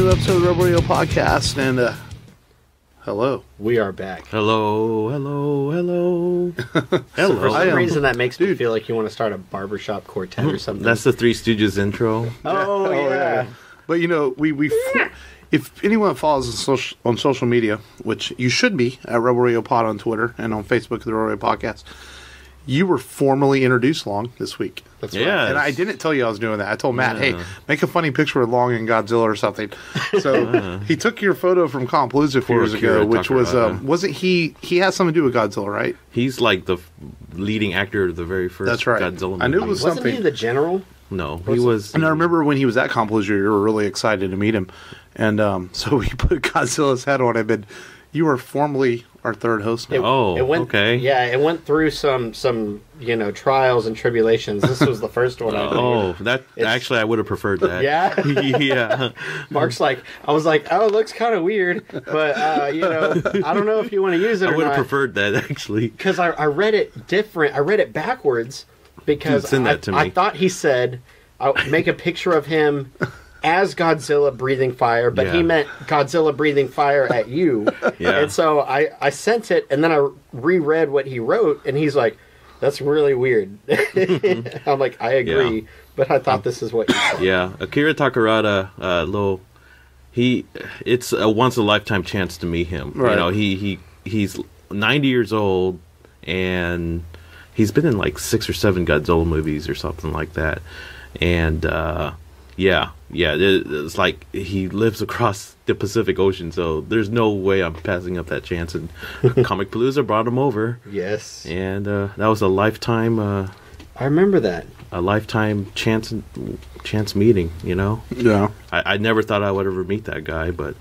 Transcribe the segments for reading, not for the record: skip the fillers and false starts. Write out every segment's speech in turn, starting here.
another episode of the Rebel Radio Podcast, and hello. We are back. Hello. Hello. For some reason, that makes me feel like you want to start a barbershop quartet or something. That's the Three Stooges intro. Oh, yeah. But you know, we if anyone follows us on social media, which you should be at Rebel Radio Pod on Twitter and on Facebook, the Rebel Radio Podcast, you were formally introduced Long this week. That's right. Yes. And I didn't tell you I was doing that. I told Matt, hey, make a funny picture with Long and Godzilla or something. So he took your photo from Compalooza a few years ago, which was, wasn't he has something to do with Godzilla, right? He's like the leading actor of the very first That's right. Godzilla movie. I knew it was Wasn't something. he the general? No, he was... And I remember when he was at Compalooza, you were really excited to meet him. And so we put Godzilla's head on him, and you are formally our third host now. Okay. Yeah, it went through some trials and tribulations. This was the first one. Actually, I would have preferred that. Yeah? Yeah. Mark's like, I was like, oh, it looks kind of weird, but, I don't know if you want to use it or not. I would have preferred that, actually. Because I read it different. I read it backwards because Dude, send that to me. I thought he said, I'll make a picture of him as Godzilla breathing fire, but he meant Godzilla breathing fire at you. Yeah. And so I sent it, and then I reread what he wrote, and he's like, that's really weird. I'm like, I agree, but I thought this is what you said. Yeah. Akira Takarada, it's a once-in-a-lifetime chance to meet him. Right. You know, he's 90 years old, and he's been in like 6 or 7 Godzilla movies or something like that. And, it's like he lives across the Pacific Ocean, so there's no way I'm passing up that chance. And Comic Palooza brought him over. Yes. And that was a lifetime... I remember that. A lifetime chance meeting, you know? Yeah. I never thought I would ever meet that guy, but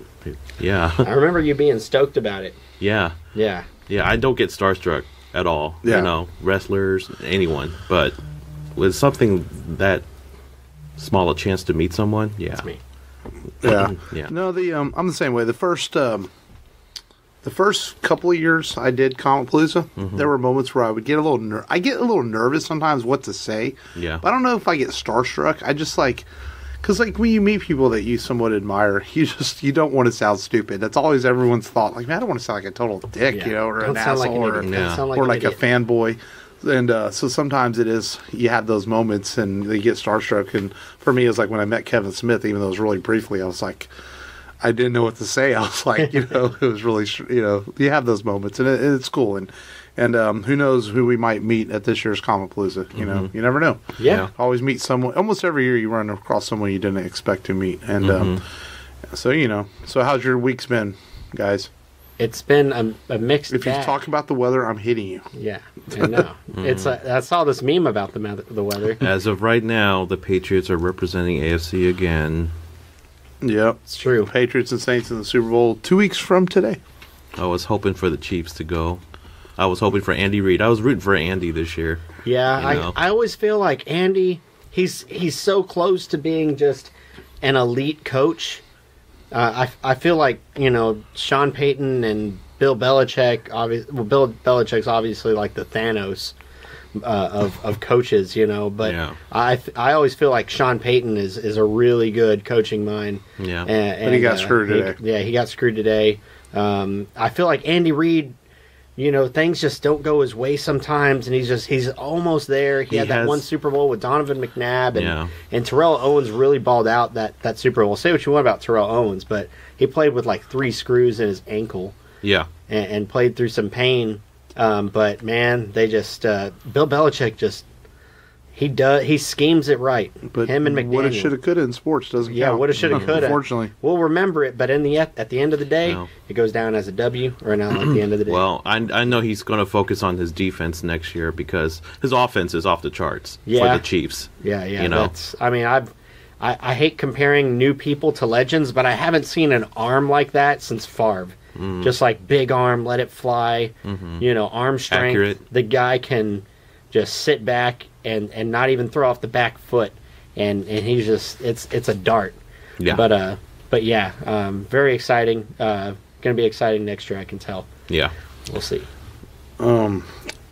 yeah. I remember you being stoked about it. Yeah. Yeah. Yeah, I don't get starstruck at all. Yeah. You know, wrestlers, anyone. But with something that small a chance to meet someone, yeah. That's me. Yeah. Yeah. No, I'm the same way. The first couple of years I did Comic Palooza, there were moments where I would get a little I get a little nervous sometimes what to say. Yeah. But I don't know if I get starstruck. I just because when you meet people that you somewhat admire, you don't want to sound stupid. That's always everyone's thought. Like, man, I don't want to sound like a total dick, or Don't an sound like asshole, an idiot. Don't sound like or an like a idiot. fanboy. And so sometimes it is, you have those moments and they get starstruck. And for me, it was like when I met Kevin Smith, even though it was really briefly, I was like, I didn't know what to say. I was like, it was really, you have those moments, and it's cool. And who knows who we might meet at this year's Comic Palooza. You know, you never know. Yeah. Always meet someone. Almost every year you run across someone you didn't expect to meet. And so how's your week's been, guys? It's been a mixed If you bag. talk about the weather, I'm hitting you. Yeah, I know. I saw this meme about the weather. As of right now, the Patriots are representing AFC again. Yep. It's true. Patriots and Saints in the Super Bowl 2 weeks from today. I was hoping for the Chiefs to go. I was hoping for Andy Reid. I was rooting for Andy this year. Yeah, You know? I always feel like Andy, he's so close to being just an elite coach. I feel like, Sean Payton and Bill Belichick, Bill Belichick's obviously like the Thanos of coaches, but Yeah. I always feel like Sean Payton is a really good coaching mind. Yeah. But he got screwed today. He got screwed today. I feel like Andy Reid, things just don't go his way sometimes, and he's almost there. He had that one Super Bowl with Donovan McNabb, and Terrell Owens really balled out that Super Bowl. Say what you want about Terrell Owens, but he played with like 3 screws in his ankle. Yeah. And played through some pain. But man, they just Bill Belichick he schemes it right. But him and McDaniel. Woulda, shoulda, coulda in sports doesn't count. Woulda, shoulda, coulda. Unfortunately. We'll remember it, but at the end of the day, it goes down as a W or an L at the end of the day. Well, I know he's going to focus on his defense next year because his offense is off the charts for the Chiefs. Yeah. I hate comparing new people to legends, but I haven't seen an arm like that since Favre. Just like big arm, let it fly, arm strength. Accurate. The guy can just sit back and not even throw off the back foot, and he's just it's a dart. Yeah. But yeah, very exciting. Going to be exciting next year, I can tell. Yeah. We'll see. Well,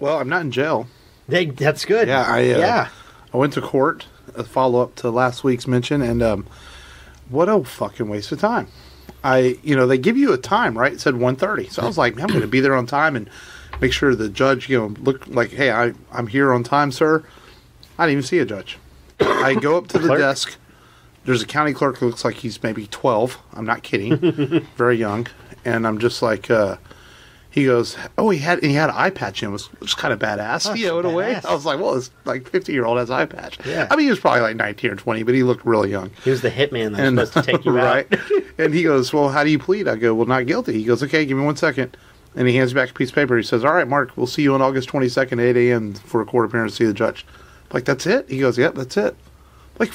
I'm not in jail. That's good. Yeah, I went to court, a follow-up to last week's mention, and what a fucking waste of time. They give you a time, right? It said 1:30. So I was like, man, I'm going to be there on time and make sure the judge, look like, hey, I'm here on time, sir. I didn't even see a judge. I go up to the desk. There's a county clerk who looks like he's maybe 12. I'm not kidding. Very young. And I'm just like, he goes, oh, he had an eye patch in, which was kind of badass, in a way. I was like, well, this like 50-year-old has an eye patch. Yeah. I mean, he was probably like 19 or 20, but he looked really young. He was the hitman that was supposed to take you right out. And he goes, well, how do you plead? I go, well, not guilty. He goes, okay, give me 1 second. And he hands me back a piece of paper. He says, all right, Mark, we'll see you on August 22nd, 8 a.m. for a court appearance to see the judge. I'm like, that's it? He goes, yep, that's it. Like,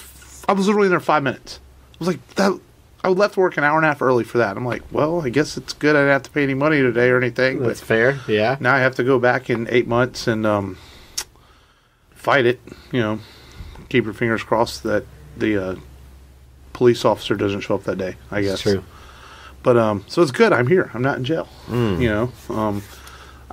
I was literally in there 5 minutes. I was like, that. I left work an hour and a half early for that. I'm like, well, I guess it's good. I didn't have to pay any money today or anything. That's fair, yeah. Now I have to go back in 8 months and fight it. Keep your fingers crossed that the police officer doesn't show up that day, I guess. That's true. But, so it's good. I'm here. I'm not in jail.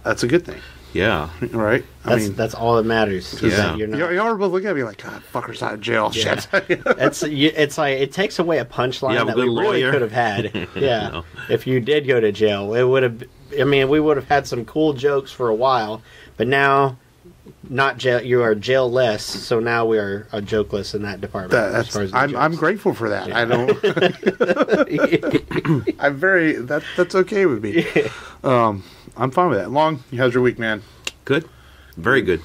That's a good thing. Yeah. Right? That's all that matters. Yeah. Y'all are both looking at me like, God, fucker's not in jail. Yeah. Shit. It's like, it takes away a punchline that we really could have had. Yeah. No. If you did go to jail, it would have, we would have had some cool jokes for a while, but now, not jail, you are jail-less, so now we are jokeless in that department. I'm grateful for that. Yeah. I don't, that's okay with me. I'm fine with that. Long, how's your week, man? Good. Very good.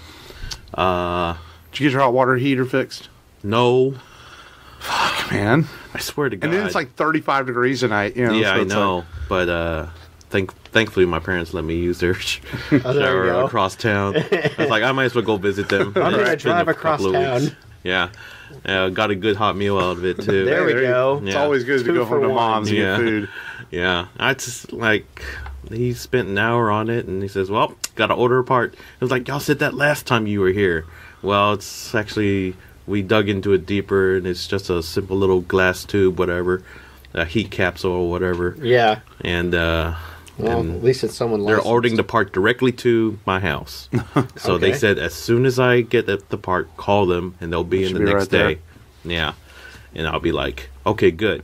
Did you get your hot water heater fixed? No. Fuck, man. I swear to God. And then it's like 35 degrees tonight. Yeah, so I know. But thankfully my parents let me use their shower across town. I was like, I might as well go visit them. I'm going to drive across town. Yeah. Got a good hot meal out of it, too. There we go. It's always good to go home to mom's and get food. Yeah. I just, he spent an hour on it, and he says, well, got to order a part. I was like, y'all said that last time you were here. Well, it's actually, we dug into it deeper, and it's just a simple little glass tube, whatever, a heat capsule or whatever. Yeah. And, at least it's someone licensed. They're ordering the part directly to my house. So they said, as soon as I get the part, call them, and they'll be in the next day. Yeah. And I'll be like, okay, good.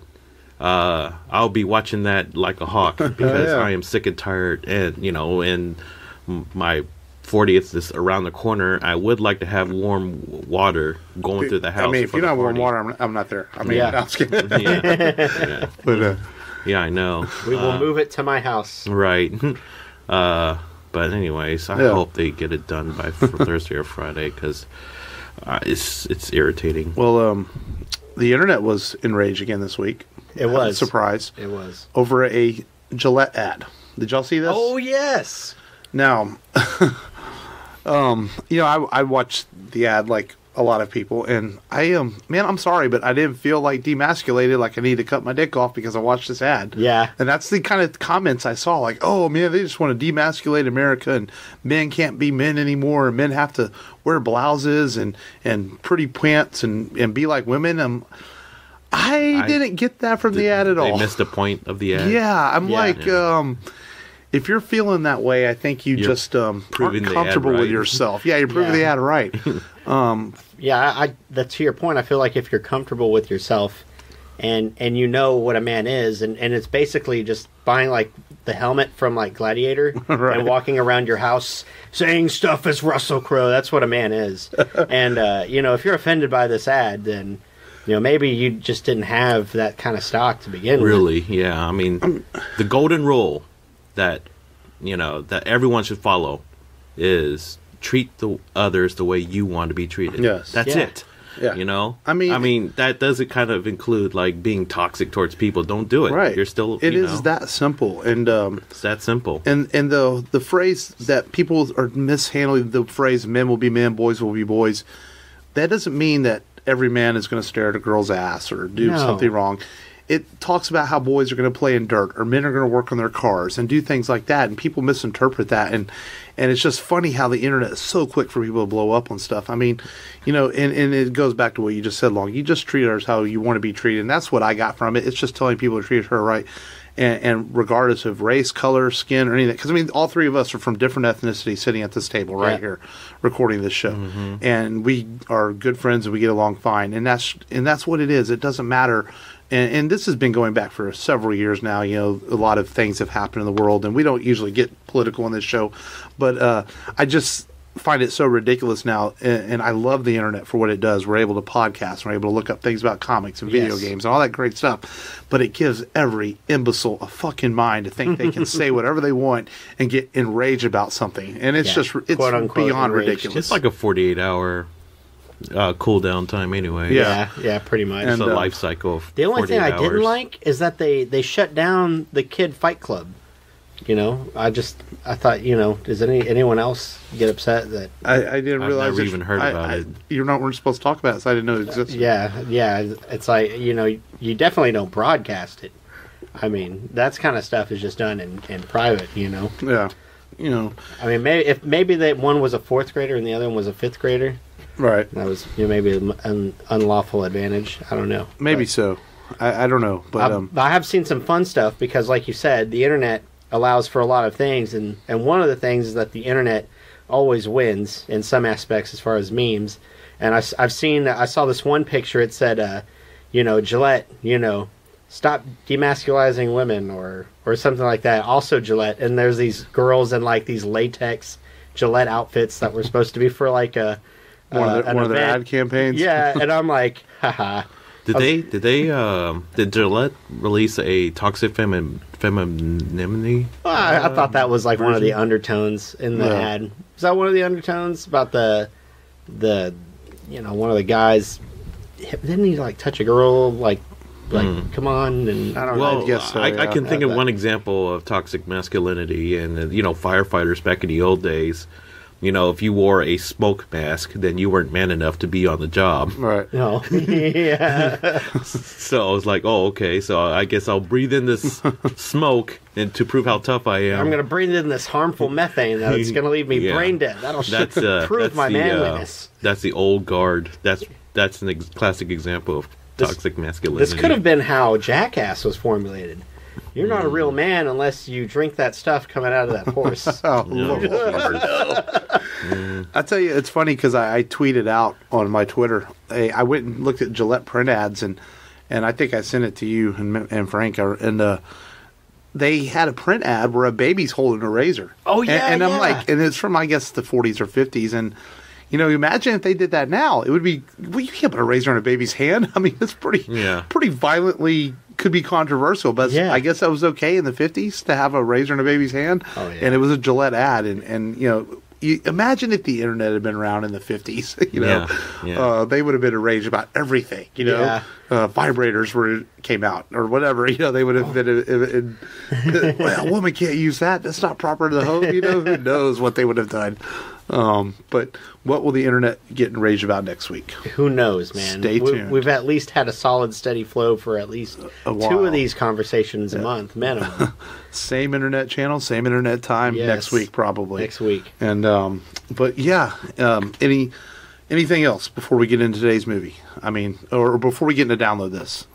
I'll be watching that like a hawk because I am sick and tired, and and my 40th is around the corner. I would like to have warm water going through the house. I mean, if you don't have warm water, I'm not there. I mean, I'm kidding. Yeah. But yeah, I know. We will move it to my house. Right. But anyways, I hope they get it done by Thursday or Friday because it's irritating. Well, the internet was enraged again this week. It was. Surprise. It was. Over a Gillette ad. Did y'all see this? Oh, yes. Now, I watched the ad like a lot of people, and I'm sorry, but I didn't feel like demasculated, like I need to cut my dick off because I watched this ad. Yeah. And that's the kind of comments I saw, like, oh, man, they just want to demasculate America, and men can't be men anymore, and men have to wear blouses and pretty pants and be like women. I didn't get that from the ad at all. They missed the point of the ad. Yeah, if you're feeling that way, I think you're just aren't comfortable with yourself. Yeah, you're proving the ad right. That's to your point. I feel like if you're comfortable with yourself and you know what a man is, and it's basically just buying like the helmet from like Gladiator and walking around your house saying stuff as Russell Crowe, that's what a man is. And, if you're offended by this ad, then... maybe you just didn't have that kind of stock to begin with. Really, yeah. I mean, the golden rule that, that everyone should follow is treat the others the way you want to be treated. Yes. That's it. Yeah. I mean, that doesn't kind of include, like, being toxic towards people. Don't do it. Right. You're still, It is that simple. And it's that simple. And the phrase that people are mishandling, the phrase men will be men, boys will be boys, that doesn't mean that every man is going to stare at a girl's ass or do something wrong. It talks about how boys are going to play in dirt or men are going to work on their cars and do things like that, and people misinterpret that, and it's just funny how the internet is so quick for people to blow up on stuff. I mean, and it goes back to what you just said, Long. You just treat others how you want to be treated, and that's what I got from it. It's just telling people to treat her right, and regardless of race, color, skin, or anything. Because, all three of us are from different ethnicities sitting at this table here recording this show. And we are good friends and we get along fine. And that's what it is. It doesn't matter and this has been going back for several years now. You know, a lot of things have happened in the world, and we don't usually get political on this show, but I just find it so ridiculous now, and I love the internet for what it does. We're able to podcast, we're able to look up things about comics and video games and all that great stuff, but it gives every imbecile a fucking mind to think they can say whatever they want and get enraged about something, and it's just it's beyond enraged. Ridiculous. It's like a 48-hour cooldown time anyway. Yeah, pretty much. And the life cycle of the only thing I hours. didn't like is that they shut down the kid fight club. You know, I thought, you know, does anyone else get upset that I didn't realize? I've never even heard about it. We're supposed to talk about it, so I didn't know it existed. Yeah. It's like, you know, you definitely don't broadcast it. I mean, that kind of stuff is just done in private. You know. Yeah. You know. I mean, maybe that one was a 4th grader and the other one was a 5th grader. Right. That was, you know, maybe an unlawful advantage. I don't know. Maybe so. I don't know, but I have seen some fun stuff because, like you said, the internet allows for a lot of things, and one of the things is that the internet always wins in some aspects as far as memes. And I saw this one picture. It said, you know, Gillette, you know, stop demasculizing women or something like that. Also Gillette, and there's these girls in like these latex Gillette outfits that were supposed to be for like one of their ad campaigns. Yeah, and I'm like, haha. Did Gillette release a toxic femininity? I thought that was like version? One of the undertones in the ad. Is that one of the undertones about the you know, one of the guys? Didn't he like touch a girl? Like come on, and I don't know. Well, I guess so, I can think of one example of toxic masculinity, and you know, firefighters back in the old days. You know, if you wore a smoke mask, then you weren't man enough to be on the job. Right. No. Yeah. So I was like, oh, okay. So I guess I'll breathe in this smoke and to prove how tough I am. I'm going to breathe in this harmful methane that's going to leave me brain dead. That'll prove my manliness. That's the old guard. That's an classic example of toxic masculinity. This could have been how Jackass was formulated. You're not a real man unless you drink that stuff coming out of that horse. Oh, Lord. I tell you, it's funny because I tweeted out on my Twitter. I went and looked at Gillette print ads, and I think I sent it to you and Frank. And they had a print ad where a baby's holding a razor. Oh, yeah. And I'm like, and it's from, I guess, the 40s or 50s. And, you know, imagine if they did that now. It would be, well, you can't put a razor in a baby's hand. I mean, it's pretty violently. Could be controversial, but I guess that was okay in the 50s to have a razor in a baby's hand. Oh, yeah. And it was a Gillette ad, and you know, you imagine if the internet had been around in the 50s, you know, they would have been enraged about everything, you know. Vibrators came out or whatever, you know, they would have been well, a woman can't use that, that's not proper to the home, you know. Who knows what they would have done. But what will the internet get enraged about next week? Who knows, man? Stay tuned. We've at least had a solid, steady flow for at least 2 of these conversations a month, minimum. Same internet channel, same internet time next week, probably. Next week. And but yeah, anything else before we get into today's movie? I mean, or before we get into download this.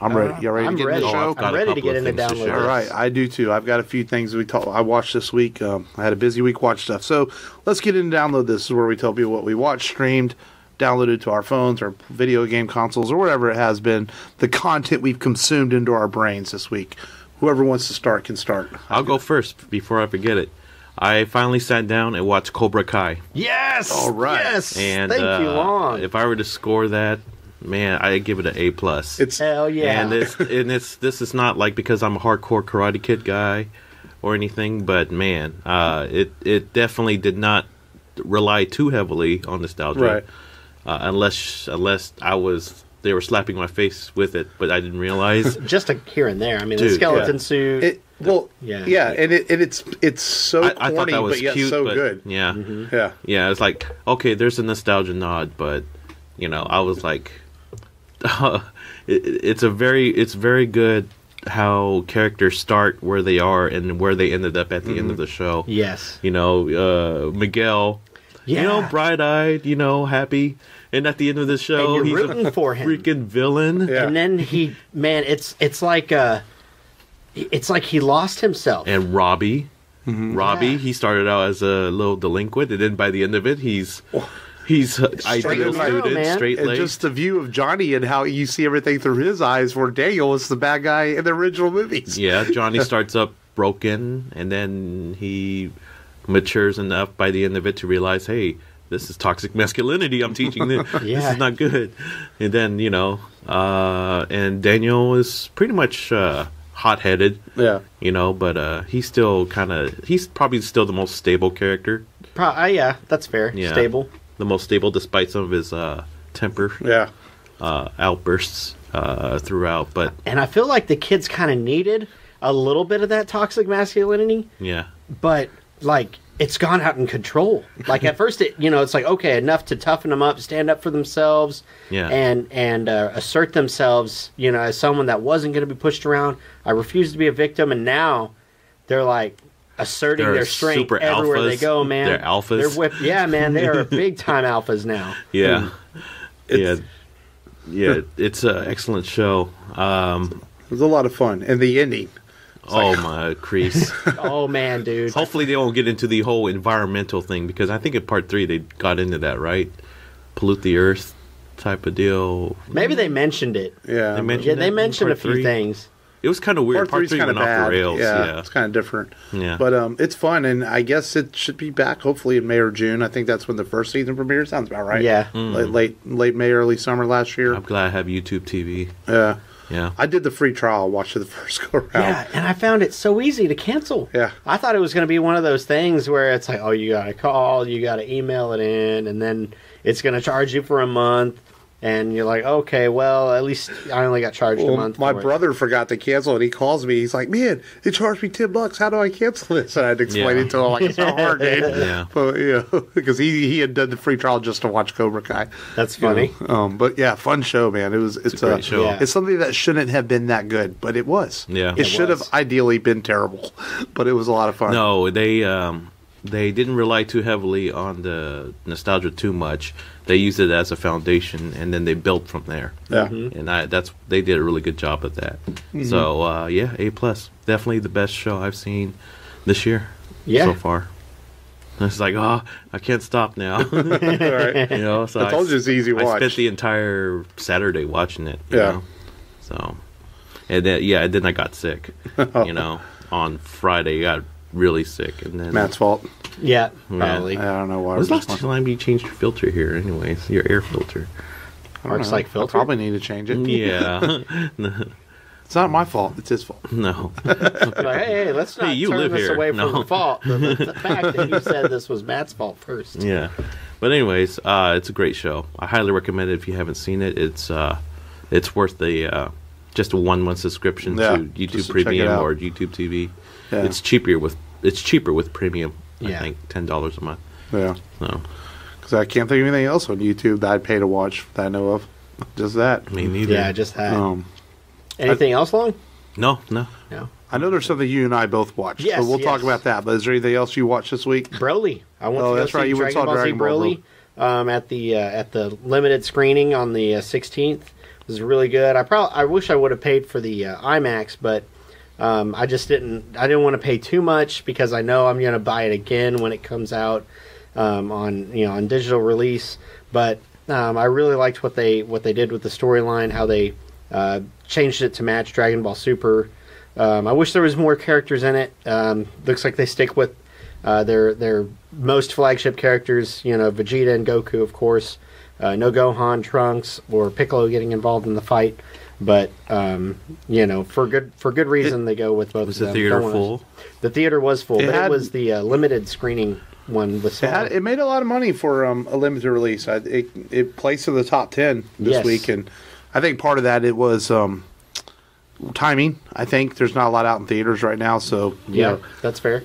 I'm ready. You ready to get into the show? I'm ready to get into download this. All right, I do too. I've got a few things I watched this week. I had a busy week watch stuff. So let's get into download this. This is where we tell people what we watched, streamed, downloaded to our phones, our video game consoles, or whatever it has been, the content we've consumed into our brains this week. Whoever wants to start can start. I'll go first before I forget it. I finally sat down and watched Cobra Kai. Yes! All right. Yes! And, thank you, Long. If I were to score that, man, I give it an A+. It's hell yeah. And this is not like because I'm a hardcore Karate Kid guy or anything, but man, it definitely did not rely too heavily on nostalgia. Right. Unless they were slapping my face with it, but I didn't realize. Just here and there. I mean, the skeleton suit. And it's so corny, but yet cute, so good. Yeah, mm-hmm. yeah. It's like, okay, there's a nostalgia nod, but you know, I was like, it's very good how characters start where they are and where they ended up at the end of the show. Yes, you know, Miguel. Yeah. You know, bright-eyed, you know, happy. And at the end of the show, and you're he's rooting for him. Freaking villain. Yeah. And then it's like he lost himself. And Robbie, he started out as a little delinquent, and then by the end of it, he's He's ideal student, straight and laced. just the view of Johnny and how you see everything through his eyes, where Daniel is the bad guy in the original movies. Yeah, Johnny starts up broken, and then he matures enough by the end of it to realize, hey, this is toxic masculinity I'm teaching them. This is not good. And then, and Daniel is pretty much hot-headed. Yeah. But he's probably still the most stable character. Yeah, that's fair. Yeah. Stable. The most stable despite some of his temper. Yeah. Outbursts throughout. And I feel like the kids kind of needed a little bit of that toxic masculinity. Yeah. But, it's gone out in control. At first, it's like, okay, enough to toughen them up, stand up for themselves, and assert themselves, as someone that wasn't going to be pushed around. I refused to be a victim, and now they're asserting their strength everywhere alphas. They go, man. They're alphas. Yeah, man, they are big time alphas now. Yeah. It's an excellent show. It was a lot of fun, and the ending. My crease. Oh, man, dude. Hopefully they won't get into the whole environmental thing, because I think in part 3 they got into that, right? Pollute the earth type of deal. Maybe they mentioned it. Yeah. They mentioned a few things. It was kind of weird. Part 3 went off the rails. Yeah, it's kind of different. Yeah. But it's fun, and I guess it should be back hopefully in May or June. I think that's when the first season premieres. Sounds about right. Yeah. Late May, early summer last year. I'm glad I have YouTube TV. Yeah. Yeah. I did the free trial. Watched it the first go around. Yeah, and I found it so easy to cancel. Yeah. I thought it was going to be one of those things where it's like, oh, you got to call, you got to email it in, and then it's going to charge you for a month. And you're like, okay, well, at least I only got charged a month. My brother forgot to cancel, and he calls me. He's like, "Man, they charged me $10. How do I cancel this?" And I had to explain it to him, like, it's so hard, dude. Yeah, but because he had done the free trial just to watch Cobra Kai. That's funny. But yeah, fun show, man. It's a great show. Yeah. It's something that shouldn't have been that good, but it was. Yeah, it should have ideally been terrible, but it was a lot of fun. No, they didn't rely too heavily on the nostalgia too much. They used it as a foundation, and then they built from there. Yeah, and they did a really good job at that. Mm-hmm. So A+, definitely the best show I've seen this year. Yeah, so far. And it's like, I can't stop now. Right. So I told you it's easy watch. I spent the entire Saturday watching it. You know? So, and then I got sick. On Friday, I got really sick, and then Matt's fault. Yeah, probably. I don't know why. When's the last time you changed your filter here? Anyways, your air filter. Arcs like filter. I probably need to change it. Yeah. It's not my fault. It's his fault. No. Hey, let's not turn this away from the fault. The fact that you said this was Matt's fault first. Yeah. But anyways, it's a great show. I highly recommend it if you haven't seen it. It's worth the just a 1-month subscription to YouTube Premium or YouTube TV. Yeah. It's cheaper with Premium. I think $10 a month. Yeah. So. Because I can't think of anything else on YouTube that I'd pay to watch that I know of. Just that. Me neither. Yeah, just that. Anything else, Long? No. I know there's something you and I both watched. Yes, so we'll talk about that. But is there anything else you watched this week? Broly. I went to go see You Dragon Ball Z Broly at the limited screening on the 16th. It was really good. I wish I would have paid for the IMAX, but I just didn't. I didn't want to pay too much because I know I'm going to buy it again when it comes out on digital release. But I really liked what they did with the storyline, how they changed it to match Dragon Ball Super. I wish there was more characters in it. Looks like they stick with their most flagship characters. Vegeta and Goku, of course. No Gohan, Trunks, or Piccolo getting involved in the fight. But for good reason, they go with both. Was the theater full? The theater was full, it was the limited screening one. It made a lot of money for a limited release. It placed in the top 10 this week, and I think part of that it was timing. I think there's not a lot out in theaters right now, so that's fair.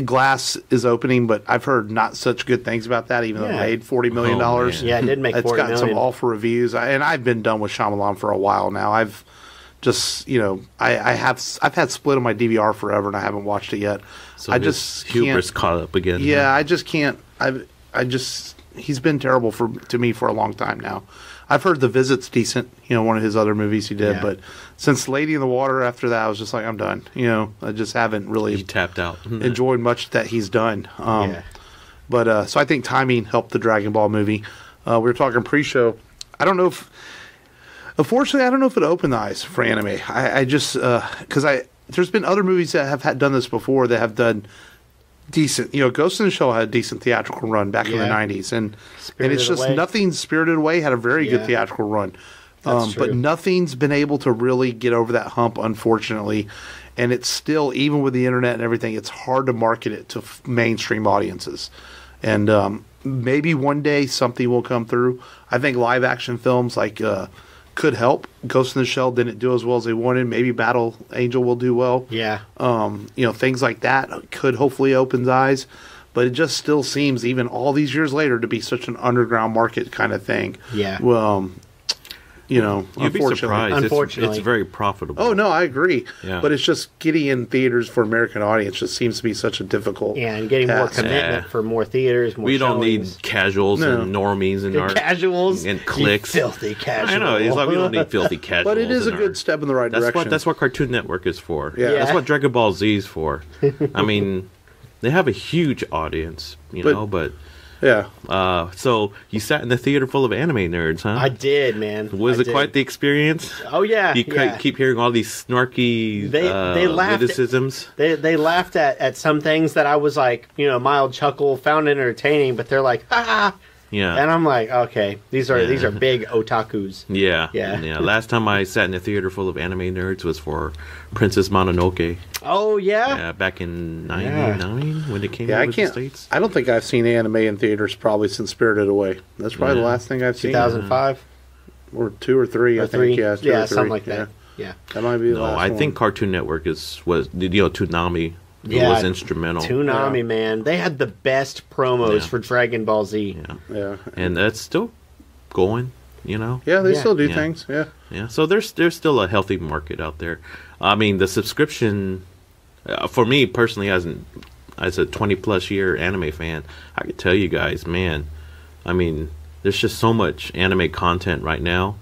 Glass is opening, but I've heard not such good things about that, even though it made $40 million. Yeah, it did make $40 million. It's got some awful reviews, and I've been done with Shyamalan for a while now. I've just, I've had Split on my DVR forever, and I haven't watched it yet. So I just hubris caught up again. Yeah, I just can't. He's been terrible to me for a long time now. I've heard The Visit's decent, one of his other movies he did, but since Lady in the Water after that, I was just like, I'm done. I just haven't really tapped out. enjoyed much that he's done. But so I think timing helped the Dragon Ball movie. We were talking pre-show. I don't know if, unfortunately, I don't know if it opened the eyes for anime. I just because there's been other movies that have done this before that have done decent. Ghost in the Shell had a decent theatrical run back in the 90s, and it's just nothing. Spirited Away had a very good theatrical run. But nothing's been able to really get over that hump, unfortunately. And it's still, even with the internet and everything, it's hard to market it to mainstream audiences. And maybe one day something will come through. I think live action films could help. Ghost in the Shell didn't do as well as they wanted. Maybe Battle Angel will do well. Yeah. Things like that could hopefully open eyes. But it just still seems, even all these years later, to be such an underground market kind of thing. Yeah. Well, you'd be surprised. Unfortunately, it's very profitable. Oh no, I agree. Yeah. But it's just getting in theaters for American audience just seems to be such a difficult. Yeah, and getting more commitment for more theaters. More we don't showings. need casuals and normies and our casuals and clicks. Filthy casuals. I know. It's like we don't need filthy casuals. But it is a good step in the right direction. That's what Cartoon Network is for. Yeah. That's what Dragon Ball Z is for. I mean, they have a huge audience, but. Yeah. So you sat in the theater full of anime nerds, huh? I did, man. Was it quite the experience? Oh yeah. You keep hearing all these snarky they laughed witticisms. They laughed at some things that I was like, mild chuckle, found entertaining, but they're like, ha. Yeah. And I'm like, okay, these are big otakus. Yeah. Yeah. Last time I sat in a theater full of anime nerds was for Princess Mononoke. Oh yeah. Yeah, back in '99 when it came out to the States. I don't think I've seen anime in theaters probably since Spirited Away. That's probably the last thing I've seen. 2005 or 2 or 3. I think. Yeah, something like that. Yeah. That might be the last one. I think Cartoon Network was Toonami. Was instrumental. Toonami, man, they had the best promos for Dragon Ball Z. Yeah, and that's still going. Yeah, they still do things. Yeah. So there's still a healthy market out there. I mean, the subscription for me personally, as a 20+ year anime fan, I could tell you guys, man. I mean, there's just so much anime content right now,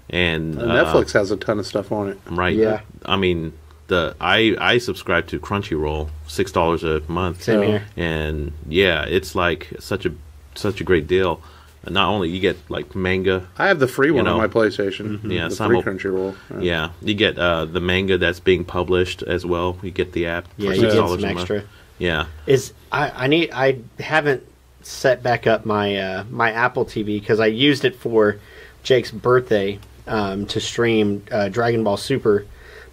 and Netflix has a ton of stuff on it. Right. Yeah. I mean. I subscribe to Crunchyroll, $6 a month. Same here. And it's like such a great deal. Not only you get like manga. I have the free one on my PlayStation. Mm-hmm. Yeah, the free Crunchyroll. Yeah, you get the manga that's being published as well. You get the app. Yeah, you get some extra. Yeah. I haven't set back up my my Apple TV because I used it for Jake's birthday to stream Dragon Ball Super.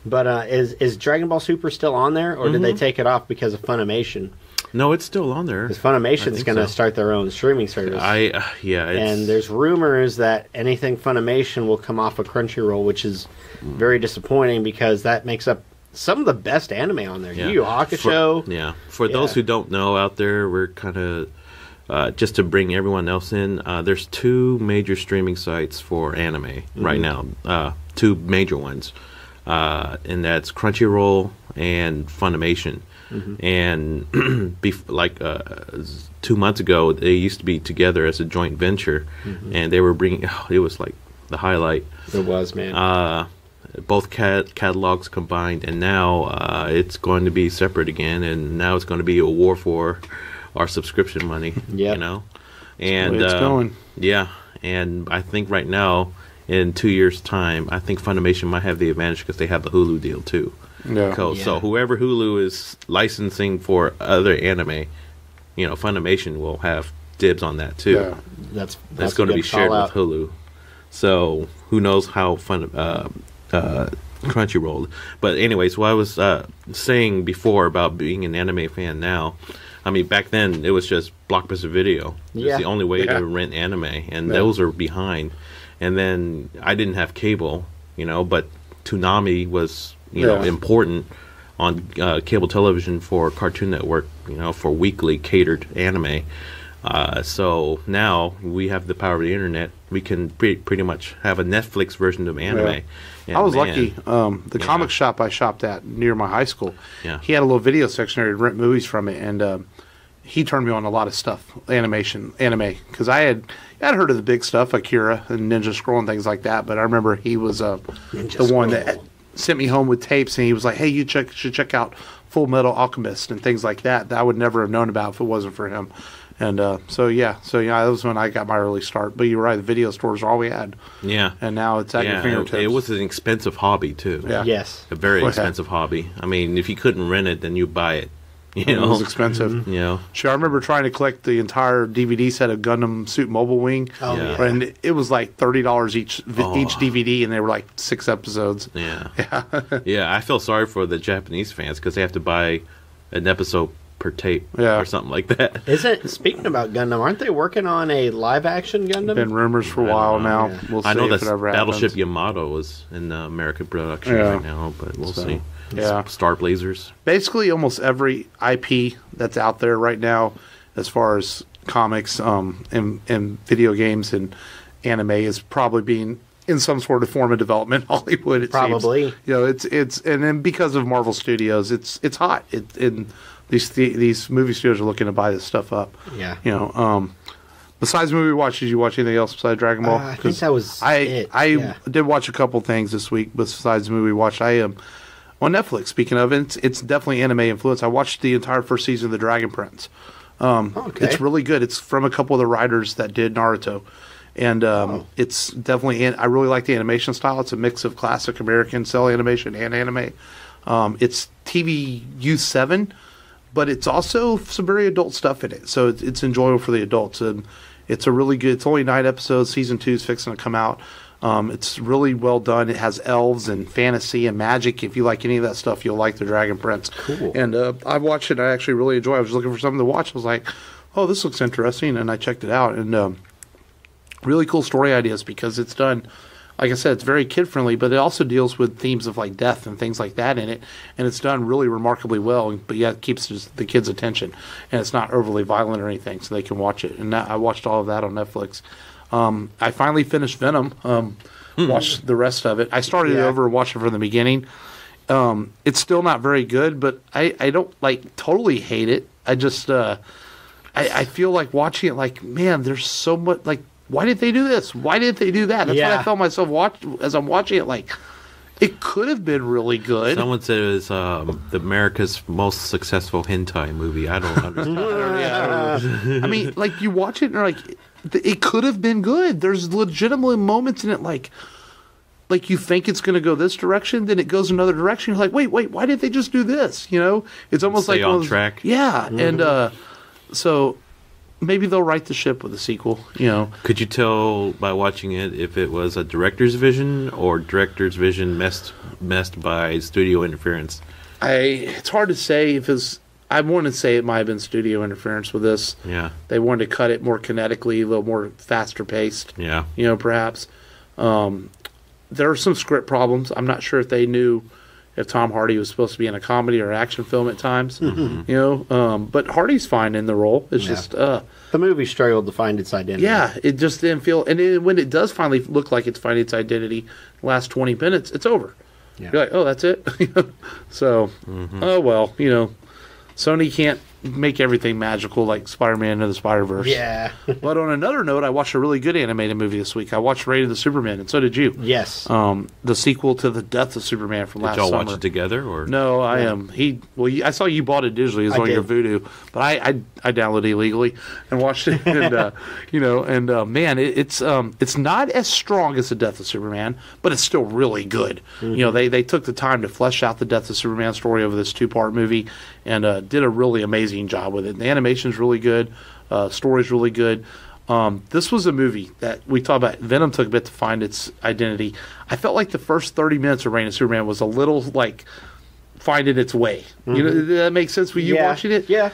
But is Dragon Ball Super still on there, or did they take it off because of Funimation? No, it's still on there. Because Funimation's going to start their own streaming service. And there's rumors that anything Funimation will come off of Crunchyroll, which is very disappointing because that makes up some of the best anime on there. Yu Yu Hakusho. For those who don't know out there, we're kind of just to bring everyone else in. There's 2 major streaming sites for anime right now. 2 major ones. And that's Crunchyroll and Funimation. And 2 months ago, they used to be together as a joint venture, and they were bringing. It was like the highlight. It was, man. Both catalogs combined, and now it's going to be separate again, and now it's going to be a war for our subscription money. And it's going. Yeah, and I think right now. In 2 years' time, I think Funimation might have the advantage because they have the Hulu deal too. So whoever Hulu is licensing for other anime, Funimation will have dibs on that too. Yeah. That's going to be shared with Hulu. So who knows how Crunchyroll. But anyways, what I was saying before about being an anime fan now. I mean, back then it was just Blockbuster Video. It's the only way to rent anime, and those are behind. And then I didn't have cable, but Toonami was, important on cable television for Cartoon Network, for weekly catered anime. So now we have the power of the internet. We can pretty much have a Netflix version of anime. I was lucky. The comic shop I shopped at near my high school, he had a little video section there to rent movies from it, and he turned me on a lot of stuff, anime, because I had heard of the big stuff, Akira and Ninja Scroll and things like that, but I remember he was the one that sent me home with tapes, and he was like, hey, you should check out Full Metal Alchemist and things like that I would never have known about if it wasn't for him. And that was when I got my early start. But you're right, the video stores are all we had. Yeah. And now it's at your fingertips. It was an expensive hobby, too. Yeah. Yes. A very expensive hobby. I mean, if you couldn't rent it, then you buy it. It was expensive. Mm-hmm. You know? Sure, I remember trying to collect the entire DVD set of Gundam Suit Mobile Wing. Oh, yeah. And it was like $30 each DVD, and they were like 6 episodes. Yeah. Yeah, I feel sorry for the Japanese fans because they have to buy an episode per tape or something like that. Speaking about Gundam, aren't they working on a live-action Gundam? Been rumors for a while now. Yeah. We'll see. I know if it ever Battleship happens. Yamato is in American production right now, but we'll see. Yeah. Star Blazers. Basically, almost every IP that's out there right now, as far as comics and video games and anime, is probably being in some sort of form of development. Hollywood, it probably. seems. It's and then because of Marvel Studios, it's hot. These movie studios are looking to buy this stuff up. Yeah. Besides the movie we watched, did you watch anything else besides Dragon Ball? I think that was it. I did watch a couple things this week besides the movie we watched. I am on Netflix. Speaking of it, it's definitely anime influence. I watched the entire first season of The Dragon Prince. It's really good. It's from a couple of the writers that did Naruto. And it's definitely, I really like the animation style. It's a mix of classic American cell animation and anime. It's TV U7, but it's also some very adult stuff in it. So it's enjoyable for the adults. And it's a really good, it's only 9 episodes. Season 2 is fixing to come out. It's really well done. It has elves and fantasy and magic. If you like any of that stuff, you'll like The Dragon Prince. Cool. And I've watched it. I actually really enjoy it. I was looking for something to watch. I was like, oh, this looks interesting. And I checked it out. And really cool story ideas because it's done, like I said, it's very kid-friendly, but it also deals with themes of like death and things like that in it. And it's done really remarkably well, but yet it keeps the kids' attention. And it's not overly violent or anything, so they can watch it. And I watched all of that on Netflix. I finally finished Venom, watched the rest of it. I started it over and watched it from the beginning. It's still not very good, but I don't like totally hate it. I just I feel like watching it like, man, there's so much, like, why did they do this? Why didn't they do that? That's what I felt myself as I'm watching it, like, it could have been really good. Someone said it was America's most successful hentai movie. I don't understand. I mean, like, you watch it and you're like, it could have been good. There's legitimate moments in it, like you think it's going to go this direction, then it goes another direction. You're like, wait, why did they just do this? You know, it's almost Stay like on track. Yeah, and so maybe they'll right the ship with a sequel. You know, could you tell by watching it if it was a director's vision or director's vision messed by studio interference? It's hard to say if it's. I want to say it might have been studio interference with this. Yeah. They wanted to cut it more kinetically, a little more faster paced. Yeah. You know, perhaps. There are some script problems. I'm not sure if they knew if Tom Hardy was supposed to be in a comedy or action film at times. Mm-hmm. You know, but Hardy's fine in the role. It's just the movie struggled to find its identity. Yeah, it just didn't feel. And when it does finally look like it's finding its identity, the last 20 minutes, it's over. Yeah. You're like, oh, that's it. So, oh well, you know. Sony can't make everything magical like Spider-Man into the Spider-Verse. Yeah. But on another note, I watched a really good animated movie this week. I watched Raid of the Superman, and so did you. Yes. The sequel to The Death of Superman from last summer. Did y'all watch it together? Or? No, I am. I saw you bought it digitally. It's on your Vudu. But I downloaded it illegally and watched it. And, man, it's not as strong as The Death of Superman, but it's still really good. Mm-hmm. You know, they took the time to flesh out the Death of Superman story over this 2-part movie and did a really amazing job with it. The animation's really good. Story's really good. This was a movie that we talked about. Venom took a bit to find its identity. I felt like the first 30 minutes of Reign of Superman was a little like finding its way. Mm-hmm. You know, did that make sense for you watching it? Yeah.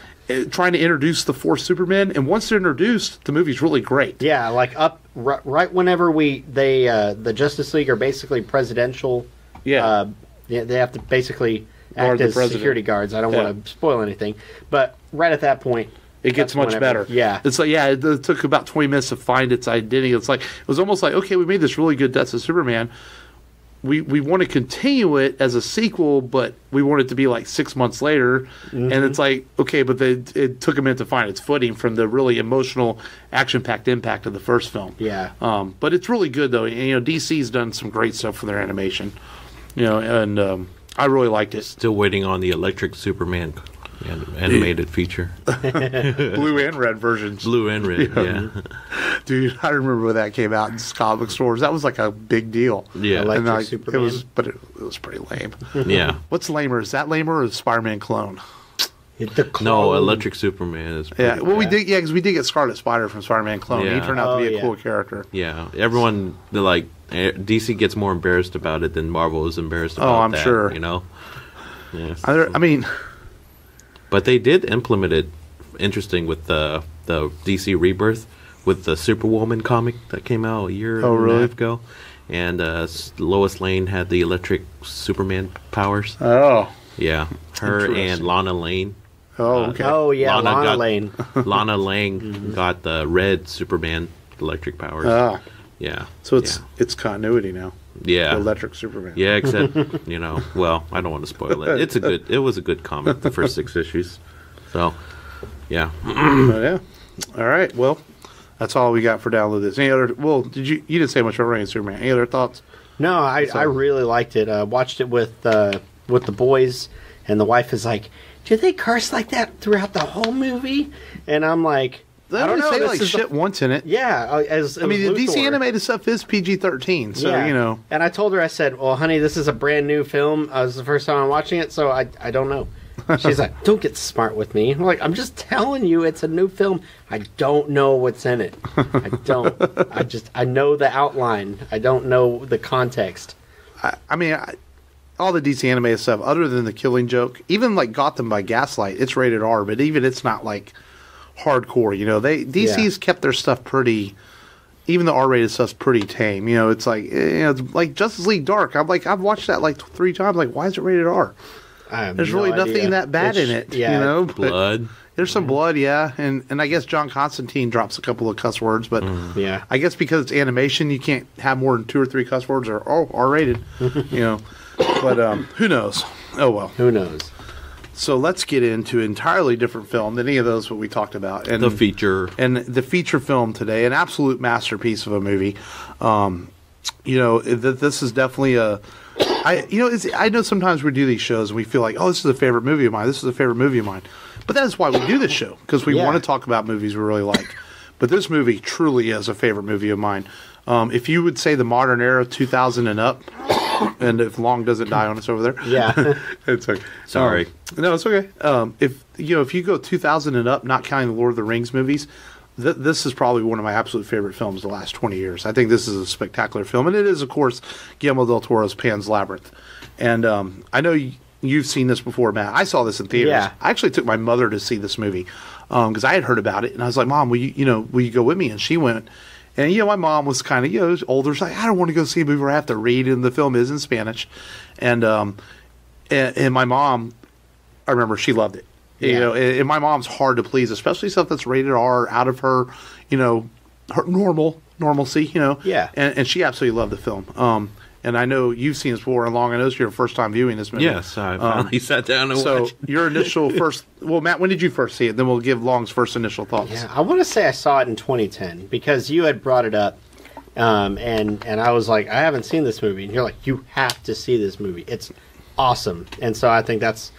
Trying to introduce the 4 Supermen, and once they're introduced, the movie's really great. Yeah, like right whenever the Justice League are basically presidential. Yeah. They have to basically act as security guards. I don't want to spoil anything, but right at that point, it gets much better. Yeah, it's like it took about 20 minutes to find its identity. It's like it was almost like, okay, we made this really good Death of Superman. We want to continue it as a sequel, but we want it to be like 6 months later. Mm-hmm. And it's like, okay, but it took a minute to find its footing from the really emotional, action-packed impact of the first film. Yeah. But it's really good though. And, you know, DC's done some great stuff for their animation. You know, and I really liked it. Still waiting on the Electric Superman Animated feature. Blue and red versions. Blue and red, yeah. Dude, I remember when that came out in comic stores. That was like a big deal. Yeah. Electric Superman. It was pretty lame. Yeah. What's lamer? Is that lamer or is Spider-Man clone? The clone. No, Electric Superman is pretty well, we did, because we did get Scarlet Spider from Spider-Man clone. Yeah. He turned out to be a cool character. Yeah. Everyone, DC gets more embarrassed about it than Marvel is embarrassed about I'm sure. You know? Yeah. I mean... But they did implement it interesting with the DC Rebirth with the Superwoman comic that came out a year and a half ago. And Lois Lane had the electric Superman powers. Oh. Yeah. Her and Lana Lane. Oh, okay. Lana Lane. Lana Lane got the red Superman electric powers. Oh. Yeah. So it's continuity now. Yeah. The electric Superman. Yeah, except, well, I don't want to spoil it. It was a good comic, the first 6 issues. So, yeah. Yeah. All right. Well, that's all we got for download this. Any other, you didn't say much about Reign of Superman. Any other thoughts? No, I really liked it. Watched it with the boys, and the wife is like, "Do they curse like that throughout the whole movie?" And I'm like, I don't know. Say like shit once in it. Yeah, the DC animated stuff is PG-13, so And I told her, I said, "Well, honey, this is a brand new film. This is the first time I'm watching it, so I don't know." She's like, "Don't get smart with me." I'm like, "I'm just telling you, it's a new film. I don't know what's in it. I don't. I know the outline. I don't know the context." All the DC animated stuff, other than the Killing Joke, even like Gotham by Gaslight, it's rated R, but even it's not like hardcore. DC's kept their stuff pretty. Even the R-rated stuff's pretty tame. It's like it's like Justice League Dark. I've watched that like 3 times. Like, why is it rated R? There's really nothing that bad in it. Blood. There's some blood, and I guess John Constantine drops a couple of cuss words, but I guess because it's animation, you can't have more than 2 or 3 cuss words or R-rated. But who knows? Oh well. Who knows? So let's get into an entirely different film than any of those what we talked about. And the feature. And the feature film today, an absolute masterpiece of a movie. This is definitely I know sometimes we do these shows and we feel like, oh, this is a favorite movie of mine. This is a favorite movie of mine. But that is why we do this show, because we want to talk about movies we really like. But this movie truly is a favorite movie of mine. If you would say the modern era, 2000 and up, and if Long doesn't die on us over there. Yeah. It's okay. Sorry. No, it's okay. If you go 2000 and up, not counting the Lord of the Rings movies, this is probably one of my absolute favorite films the last 20 years. I think this is a spectacular film. And it is, of course, Guillermo del Toro's Pan's Labyrinth. And I know you've seen this before, Matt. I saw this in theaters. Yeah. I actually took my mother to see this movie because I had heard about it. And I was like, Mom, will you go with me? And she went. And, my mom was kind of, older. She's like, I don't want to go see a movie where I have to read, and the film is in Spanish. And my mom, I remember she loved it. Yeah. And my mom's hard to please, especially stuff that's rated R, out of her, her normalcy, Yeah. And she absolutely loved the film. And I know you've seen this before, and Long, I know it's your first time viewing this movie. Yes, I finally sat down and watched. So your initial first, Matt, when did you first see it? Then we'll give Long's first initial thoughts. Yeah, I want to say I saw it in 2010 because you had brought it up, and I was like, I haven't seen this movie, and you're like, you have to see this movie. It's awesome. And so I think that's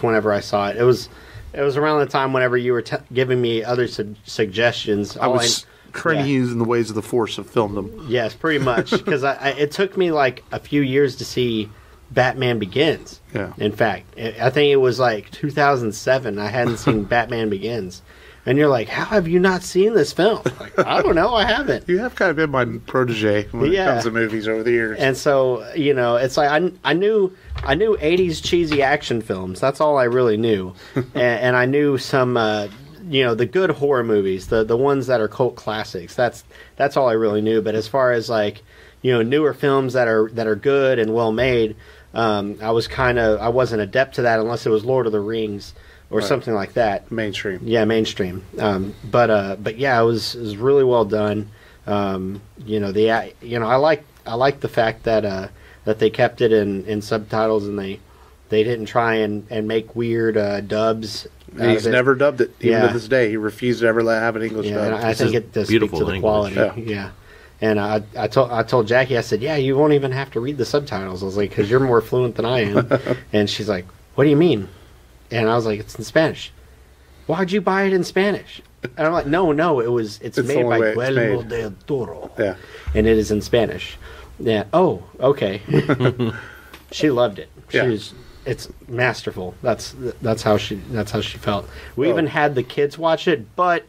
whenever I saw it. It was around the time whenever you were giving me other suggestions. I was training you in the ways of the Force have filmed them. Yes, pretty much. Because it took me like a few years to see Batman Begins. Yeah. In fact, I think it was like 2007. I hadn't seen Batman Begins. And you're like, how have you not seen this film? Like, I don't know, I haven't. You have kind of been my protege when it comes to movies over the years. And so, it's like I knew 80s cheesy action films. That's all I really knew. and I knew some the good horror movies, the ones that are cult classics. That's all I really knew. But as far as like, newer films that are good and well made, I wasn't adept to that unless it was Lord of the Rings or something like that. Mainstream. Yeah, mainstream. But yeah, it was really well done. I like the fact that they kept it in subtitles and they didn't try and make weird dubs. He's never dubbed it, even to this day. He refused to ever have an English dub. And I think it does speak to the quality. Yeah. And I told Jackie, I said, yeah, you won't even have to read the subtitles. I was like, because you're more fluent than I am. And she's like, what do you mean? And I was like, it's in Spanish. Why'd you buy it in Spanish? And I'm like, no, it's made by Guillermo del Toro. Yeah. And it is in Spanish. Yeah. Oh, okay. She loved it. It's masterful. That's how she felt. We even had the kids watch it, but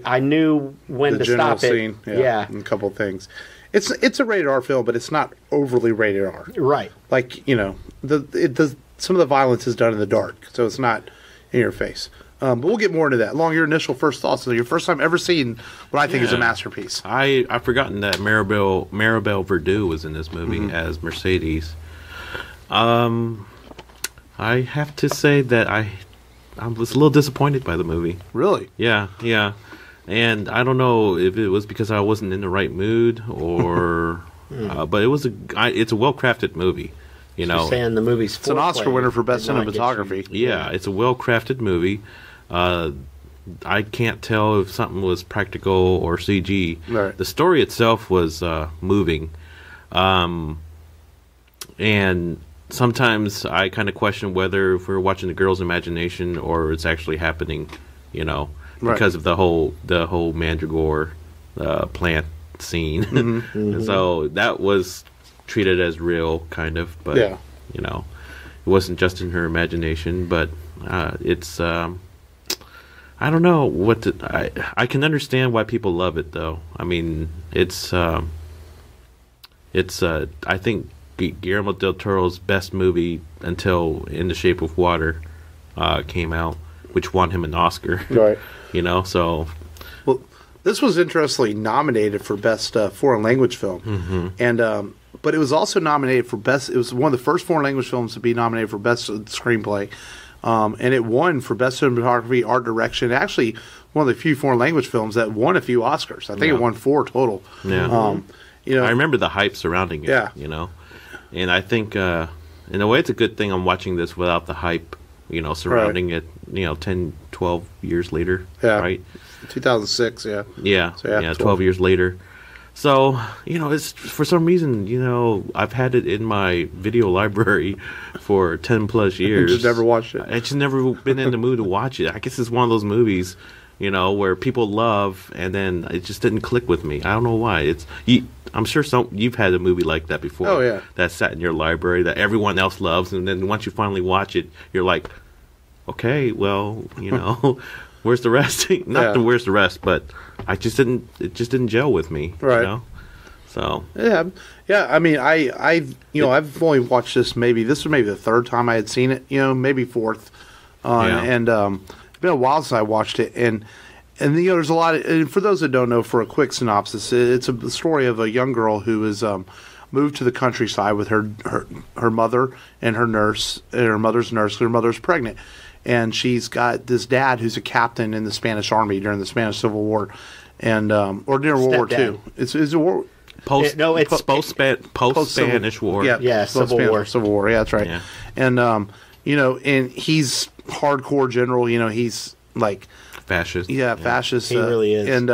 I knew when to stop it. Scene, yeah. And a couple of things. It's a rated R film, but it's not overly rated R. Right. Like, some of the violence is done in the dark, so it's not in your face. But we'll get more into that. Along your initial first thoughts, so your first time ever seeing what I think is a masterpiece. I've forgotten that Maribel Verdú was in this movie as Mercedes. I have to say that I was a little disappointed by the movie. Really? Yeah. And I don't know if it was because I wasn't in the right mood or, but it's a well-crafted movie. You're saying the movie's it's an Oscar winner for best cinematography. Yeah, it's a well-crafted movie. I can't tell if something was practical or CG. Right. The story itself was moving, and sometimes I kind of question whether if we're watching the girl's imagination or it's actually happening, because of the whole mandragore plant scene. So that was treated as real, kind of, but it wasn't just in her imagination. But it's I don't know what to. I can understand why people love it, though. I mean, it's I think Guillermo del Toro's best movie until In the Shape of Water came out, which won him an Oscar. Right. So. Well, this was interestingly nominated for best foreign language film, and but it was also nominated for best. It was one of the first foreign language films to be nominated for best screenplay. And it won for best cinematography, art direction. Actually, one of the few foreign language films that won a few Oscars. I think it won 4 total. Yeah. I remember the hype surrounding it. Yeah. And I think in a way it's a good thing I'm watching this without the hype, surrounding it. 10, 12 years later. Yeah. Right. 2006. Yeah. Yeah. So 12 years later. So, it's for some reason, I've had it in my video library for 10 plus years. Just never watched it. I just never been in the mood to watch it. I guess it's one of those movies, where people love and then it just didn't click with me. I don't know why. I'm sure you've had a movie like that before. Oh, yeah. That sat in your library that everyone else loves, and then once you finally watch it, you're like, okay, well, where's the rest? Where's the rest, but it just didn't gel with me. Right. So. Yeah. I mean, I've only watched this. This was maybe the third time I had seen it. Maybe fourth. And it's been a while since I watched it. And there's a lot of. And for those that don't know, for a quick synopsis, it's a story of a young girl who is moved to the countryside with her mother and her nurse. And her mother's nurse. Her mother's pregnant. And she's got this dad who's a captain in the Spanish Army during the Spanish Civil War, and or during World War II. It's a war. Post Spanish War. Yeah, Civil War. Civil War. Yeah, that's right. Yeah. And and he's hardcore general. He's like fascist. Yeah, fascist. He really is. And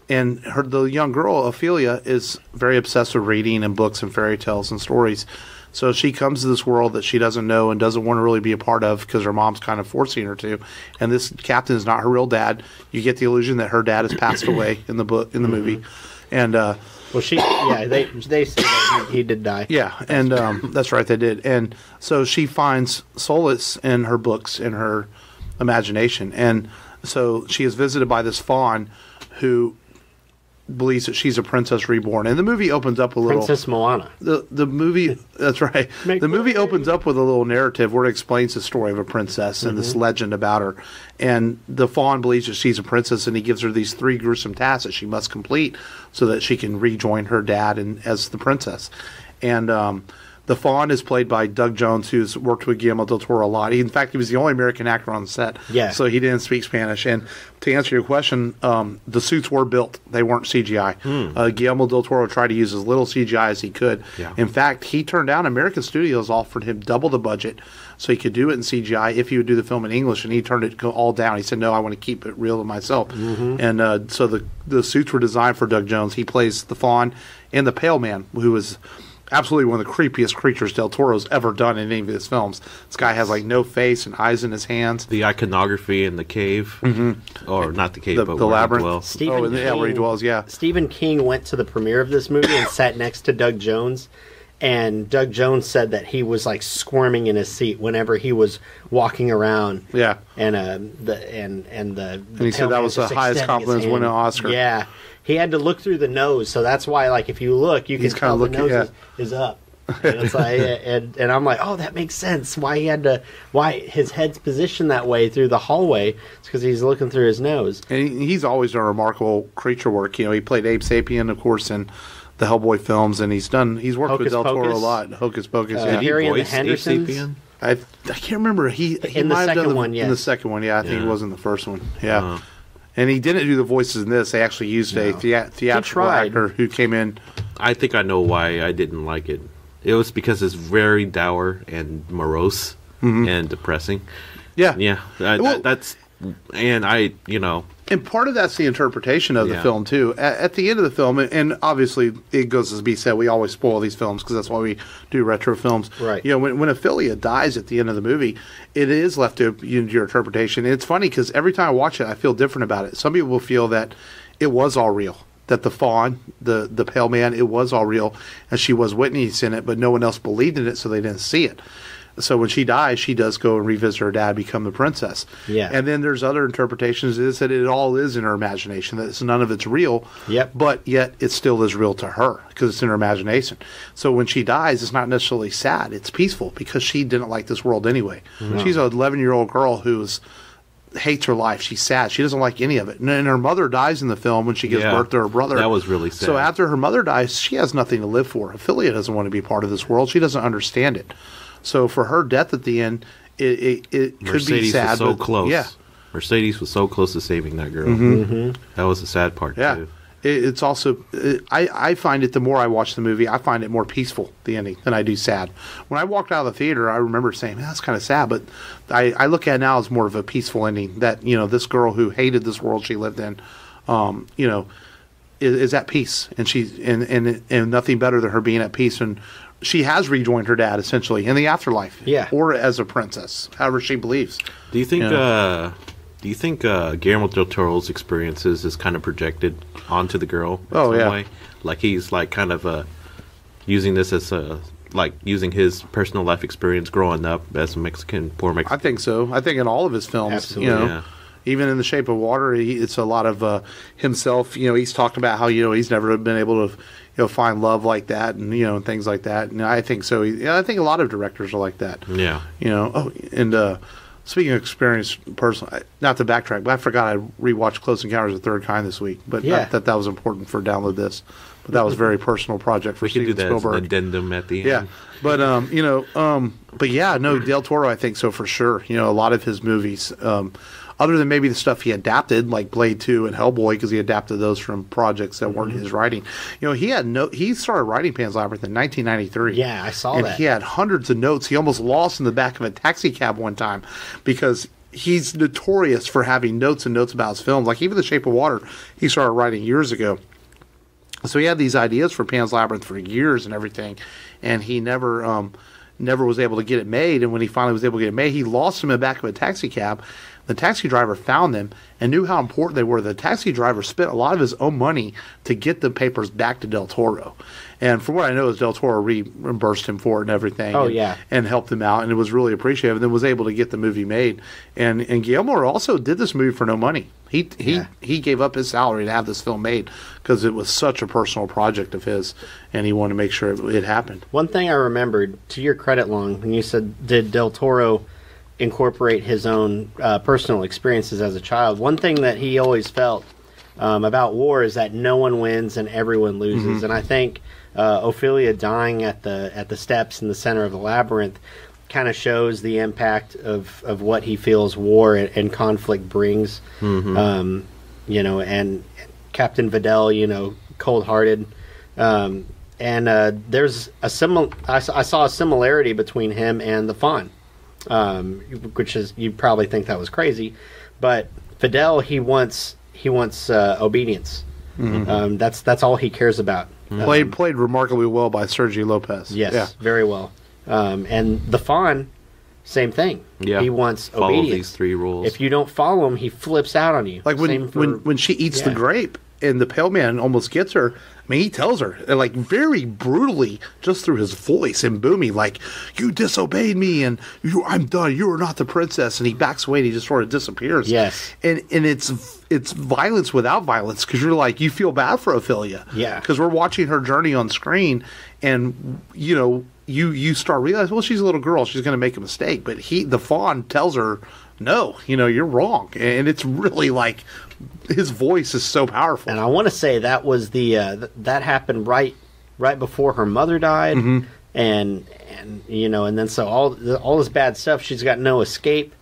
and the young girl Ofelia is very obsessed with reading and books and fairy tales and stories. So she comes to this world that she doesn't know and doesn't want to really be a part of because her mom's kind of forcing her to. And this captain is not her real dad. You get the illusion that her dad has passed away in the movie. And they say that he did die. Yeah, and that's right, they did. And so she finds solace in her books, in her imagination. And so she is visited by this faun who believes that she's a princess reborn, and the movie opens up a little. Princess Moana. The movie, that's right. The movie opens up with a little narrative where it explains the story of a princess and this legend about her. And the faun believes that she's a princess, and he gives her these 3 gruesome tasks that she must complete so that she can rejoin her dad as the princess. And the faun is played by Doug Jones, who's worked with Guillermo del Toro a lot. In fact, he was the only American actor on the set, so he didn't speak Spanish. And to answer your question, the suits were built. They weren't CGI. Guillermo del Toro tried to use as little CGI as he could. Yeah. In fact, he turned down American Studios offered him double the budget so he could do it in CGI if he would do the film in English, and he turned it all down. He said, no, I want to keep it real to myself. And so the suits were designed for Doug Jones. He plays the faun and the pale man, who is absolutely one of the creepiest creatures Del Toro's ever done in any of his films. This guy has like no face and eyes in his hands. The iconography in the cave, or not the cave, but the where Labyrinth. he dwells. Where he dwells. Yeah. Stephen King went to the premiere of this movie and sat next to Doug Jones. And Doug Jones said that he was like squirming in his seat whenever he was walking around. Yeah, and he said that was the highest compliment winning an Oscar. Yeah, he had to look through the nose, so that's why, like, if you look, you can tell the nose is up. And it's like, and I'm like, oh, that makes sense. Why his head's positioned that way through the hallway? It's because he's looking through his nose. And he's always done remarkable creature work. You know, he played Abe Sapien, of course, in the Hellboy films, and he's worked with Del Toro a lot. Hocus Pocus. Harry and the Hendersons. I can't remember. He in the second one. In the second one, yeah. I think he was in the first one. Yeah. And he didn't do the voices in this. They actually used a theatrical actor who came in. I think I know why I didn't like it. It was because it's very dour and morose and depressing. Yeah. Yeah. And part of that's the interpretation of the film, too. At the end of the film, and obviously it goes as be said, we always spoil these films because that's why we do retro films. Right. You know, when Ofelia dies at the end of the movie, it is left to your interpretation. And it's funny because every time I watch it, I feel different about it. Some people will feel that it was all real, that the Faun, the pale man, it was all real, and she was witnessing it, but no one else believed in it, so they didn't see it. So when she dies, she does go and revisit her dad, become the princess. Yeah. And then there's other interpretations is that it all is in her imagination, that none of it's real. Yep. But yet it still is real to her because it's in her imagination. So when she dies, it's not necessarily sad. It's peaceful because she didn't like this world anyway. Mm-hmm. She's an 11-year-old girl who hates her life. She's sad. She doesn't like any of it. And her mother dies in the film when she gives birth to her brother. That was really sad. So after her mother dies, she has nothing to live for. Ofelia doesn't want to be part of this world. She doesn't understand it. So for her death at the end, it could be sad. Was so close. Yeah, Mercedes was so close to saving that girl. That was the sad part too. It's also I find it, the more I watch the movie, I find it more peaceful, the ending, than I do sad. When I walked out of the theater, I remember saying, that's kind of sad, but I look at it now as more of a peaceful ending. That, you know, this girl who hated this world she lived in, you know, is at peace, and she's and nothing better than her being at peace. And she has rejoined her dad essentially in the afterlife, or as a princess, however she believes. Do you think? Do you think Guillermo del Toro's experiences is kind of projected onto the girl in some way? Like he's like kind of using this as like using his personal life experience growing up as a poor Mexican. I think so. I think in all of his films, absolutely. You know, even in The Shape of Water, it's a lot of himself. You know, he's talked about how, you know, he's never been able to, you know, find love like that, and, you know, and things like that. And I think so. I think a lot of directors are like that. Yeah. You know. Speaking of experience, personally, not to backtrack, but I forgot I rewatched Close Encounters of the Third Kind this week. But I thought that was important for Download This. But that was a very personal project for Steven Spielberg. We could do that as an addendum at the end. Yeah. But, you know, but yeah, no, Del Toro, I think so for sure. You know, a lot of his movies, other than maybe the stuff he adapted, like Blade 2 and Hellboy, because he adapted those from projects that weren't his writing. You know, he started writing Pan's Labyrinth in 1993. Yeah, I saw that. And he had hundreds of notes. He almost lost in the back of a taxi cab one time because he's notorious for having notes and notes about his films. Like even The Shape of Water, he started writing years ago. So he had these ideas for Pan's Labyrinth for years and everything, and he never was able to get it made. And when he finally was able to get it made, he lost them in the back of a taxi cab. The taxi driver found them and knew how important they were. The taxi driver spent a lot of his own money to get the papers back to Del Toro. And from what I know is Del Toro reimbursed him for it and everything. And helped him out, and it was really appreciative, and then was able to get the movie made. And Guillermo also did this movie for no money. He gave up his salary to have this film made because it was such a personal project of his, and he wanted to make sure it happened. One thing I remembered, to your credit, Long, when you said, did Del Toro incorporate his own personal experiences as a child? One thing that he always felt about war is that no one wins and everyone loses. And I think Ofelia dying at the steps in the center of the labyrinth kind of shows the impact of what he feels war and conflict brings. You know, and Captain Vidal, you know, cold-hearted. And there's a I saw a similarity between him and the Faun. Which is, you probably think that was crazy, but Fidel, he wants obedience. That's all he cares about. Played remarkably well by Sergio Lopez. Yes, very well. And the Faun, same thing. Yeah, he wants follow obedience. These 3 rules. If you don't follow him, he flips out on you. Like when she eats the grape and the pale man almost gets her. I mean, he tells her, like, very brutally, just through his voice and booming, like, you disobeyed me, and I'm done. You are not the princess. And he backs away, and he just sort of disappears. Yes. And it's violence without violence, because you're like, you feel bad for Ofelia. Yeah. Because we're watching her journey on screen, and, you know, you start realizing, well, she's a little girl. She's going to make a mistake. But the Faun tells her, no, you know, you're wrong. And it's really like, his voice is so powerful. And I want to say that was that happened right before her mother died, and you know, and then so all this bad stuff, she's got no escape,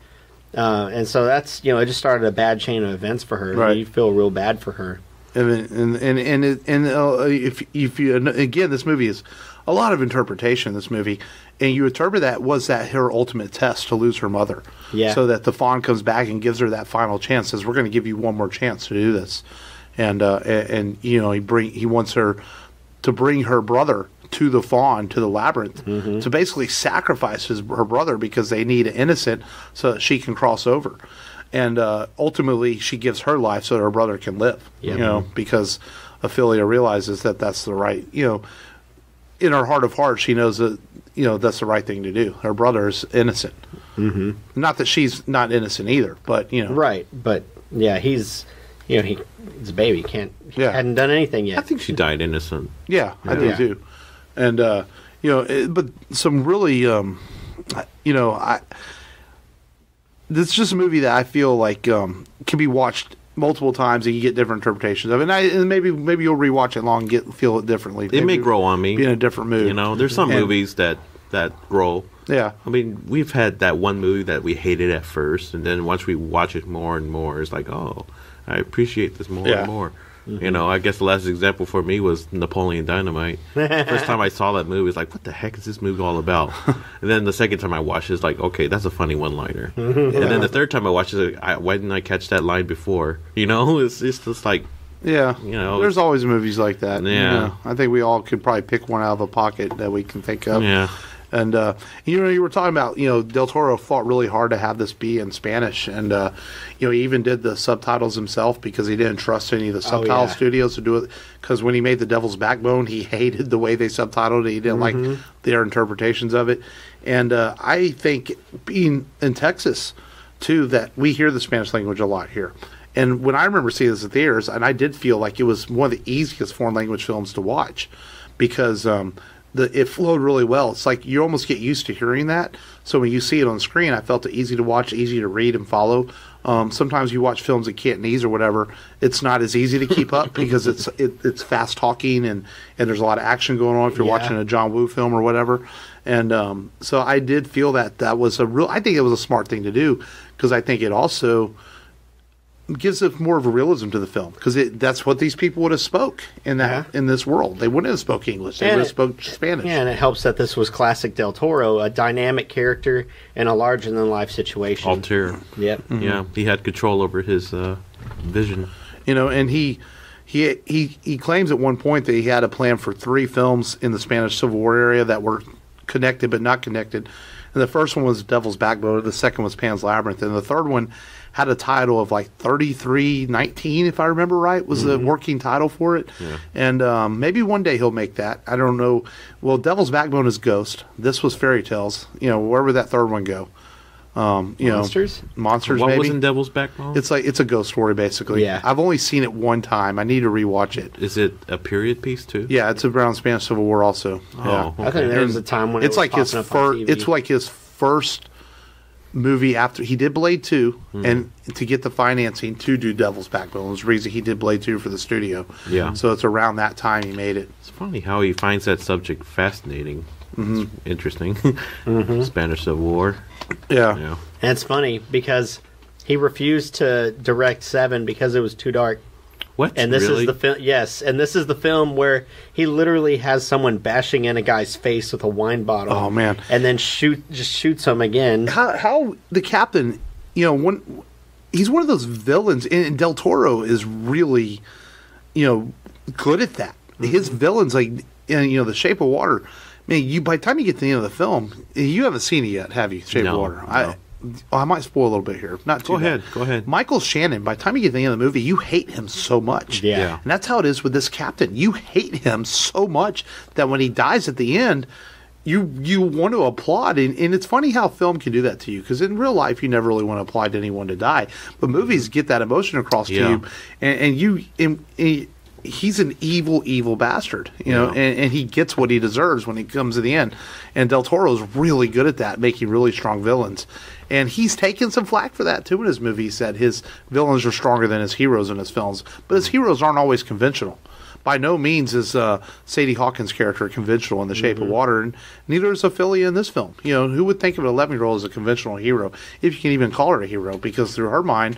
and so that's, you know, it just started a bad chain of events for her. Right. You feel real bad for her. And if you again, this movie is a lot of interpretation. This movie, and you interpret that was that her ultimate test to lose her mother. Yeah. So that the Faun comes back and gives her that final chance. Says, we're going to give you one more chance to do this, and you know, he wants her to bring her brother to the Faun, to the Labyrinth, to basically sacrifice her brother because they need an innocent so that she can cross over. And ultimately, she gives her life so that her brother can live. You know, because Ofelia realizes that that's the right, you know, in her heart of hearts, she knows that, you know, that's the right thing to do. Her brother is innocent. Not that she's not innocent either, but, you know. Right, but, yeah, he's, you know, he's a baby. He hadn't done anything yet. I think she died innocent. Yeah, I do too. And, you know, but some really, you know, this is just a movie that I feel like can be watched multiple times and you get different interpretations of it. And maybe you'll rewatch it long and feel it differently. It may grow on me. Be in a different mood. You know, there's some movies that grow. Yeah. I mean, we've had that one movie that we hated at first, and then once we watch it more and more, it's like, oh, I appreciate this more and more. You know, I guess the last example for me was Napoleon Dynamite. First time I saw that movie, it's like, what the heck is this movie all about? And then the second time I watched it, it's like, okay, that's a funny one-liner. And then the third time I watched it, why didn't I catch that line before? You know, it's just like, yeah, you know, there's always movies like that. Yeah, you know, I think we all could probably pick one out of a pocket that we can think of. Yeah. And, you know, you were talking about, you know, Del Toro fought really hard to have this be in Spanish. And, you know, he even did the subtitles himself because he didn't trust any of the subtitle studios to do it. Because when he made The Devil's Backbone, he hated the way they subtitled it. He didn't like their interpretations of it. And I think being in Texas, too, that we hear the Spanish language a lot here. And when I remember seeing this at theaters, and I did feel like it was one of the easiest foreign language films to watch because it flowed really well. It's like you almost get used to hearing that. So when you see it on screen, I felt it easy to watch, easy to read and follow. Sometimes you watch films in Cantonese or whatever, it's not as easy to keep up because it's fast talking and there's a lot of action going on if you're watching a John Woo film or whatever. And so I did feel that was I think it was a smart thing to do because I think it also gives it more of a realism to the film because that's what these people would have spoke in this world. They wouldn't have spoke English. They would have spoke Spanish. Yeah, and it helps that this was classic Del Toro, a dynamic character in a larger-than-life situation. Altair. Yep. Yeah, he had control over his vision. You know, and he claims at one point that he had a plan for 3 films in the Spanish Civil War area that were connected but not connected. And the first one was Devil's Backbone. The second was Pan's Labyrinth. And the third one had a title of like 3319, if I remember right, was the working title for it. Yeah. And maybe one day he'll make that. I don't know. Well, Devil's Backbone is Ghost. This was Fairy Tales. You know, where would that third one go? Monsters? Monsters, what maybe? was in Devil's Backbone? It's a ghost story, basically. Yeah. I've only seen it one time. I need to rewatch it. Is it a period piece, too? Yeah, it's around Spanish Civil War also. Oh, yeah. I think there was a time when it's like his first. It's like his first movie after he did Blade 2 and to get the financing to do Devil's Backbone was the reason he did Blade 2 for the studio. Yeah. So it's around that time he made it. It's funny how he finds that subject fascinating. It's interesting. Spanish Civil War. Yeah. And it's funny because he refused to direct 7 because it was too dark. What? And this really? is the film. Yes, and this is the film where he literally has someone bashing in a guy's face with a wine bottle. Oh man! And then shoots him again. How the captain? You know, he's one of those villains, and Del Toro is really good at that. His villains, like, The Shape of Water. Man, by the time you get to the end of the film, you haven't seen it yet, have you? Shape of Water. No. I might spoil a little bit here. Not too bad. Go ahead. Michael Shannon, by the time you get to the end of the movie, you hate him so much. Yeah. And that's how it is with this captain. You hate him so much that when he dies at the end, you want to applaud. And it's funny how film can do that to you, because in real life, you never really want to applaud to anyone to die. But movies get that emotion across to you. And he's an evil bastard, and he gets what he deserves when he comes to the end. And Del Toro's really good at that, making really strong villains. And he's taken some flack for that, too, in his movie. He said his villains are stronger than his heroes in his films. But his heroes aren't always conventional. By no means is Sadie Hawkins' character conventional in The Shape of Water, and neither is Ofelia in this film. Who would think of an 11-year-old as a conventional hero, if you can even call her a hero? Because through her mind,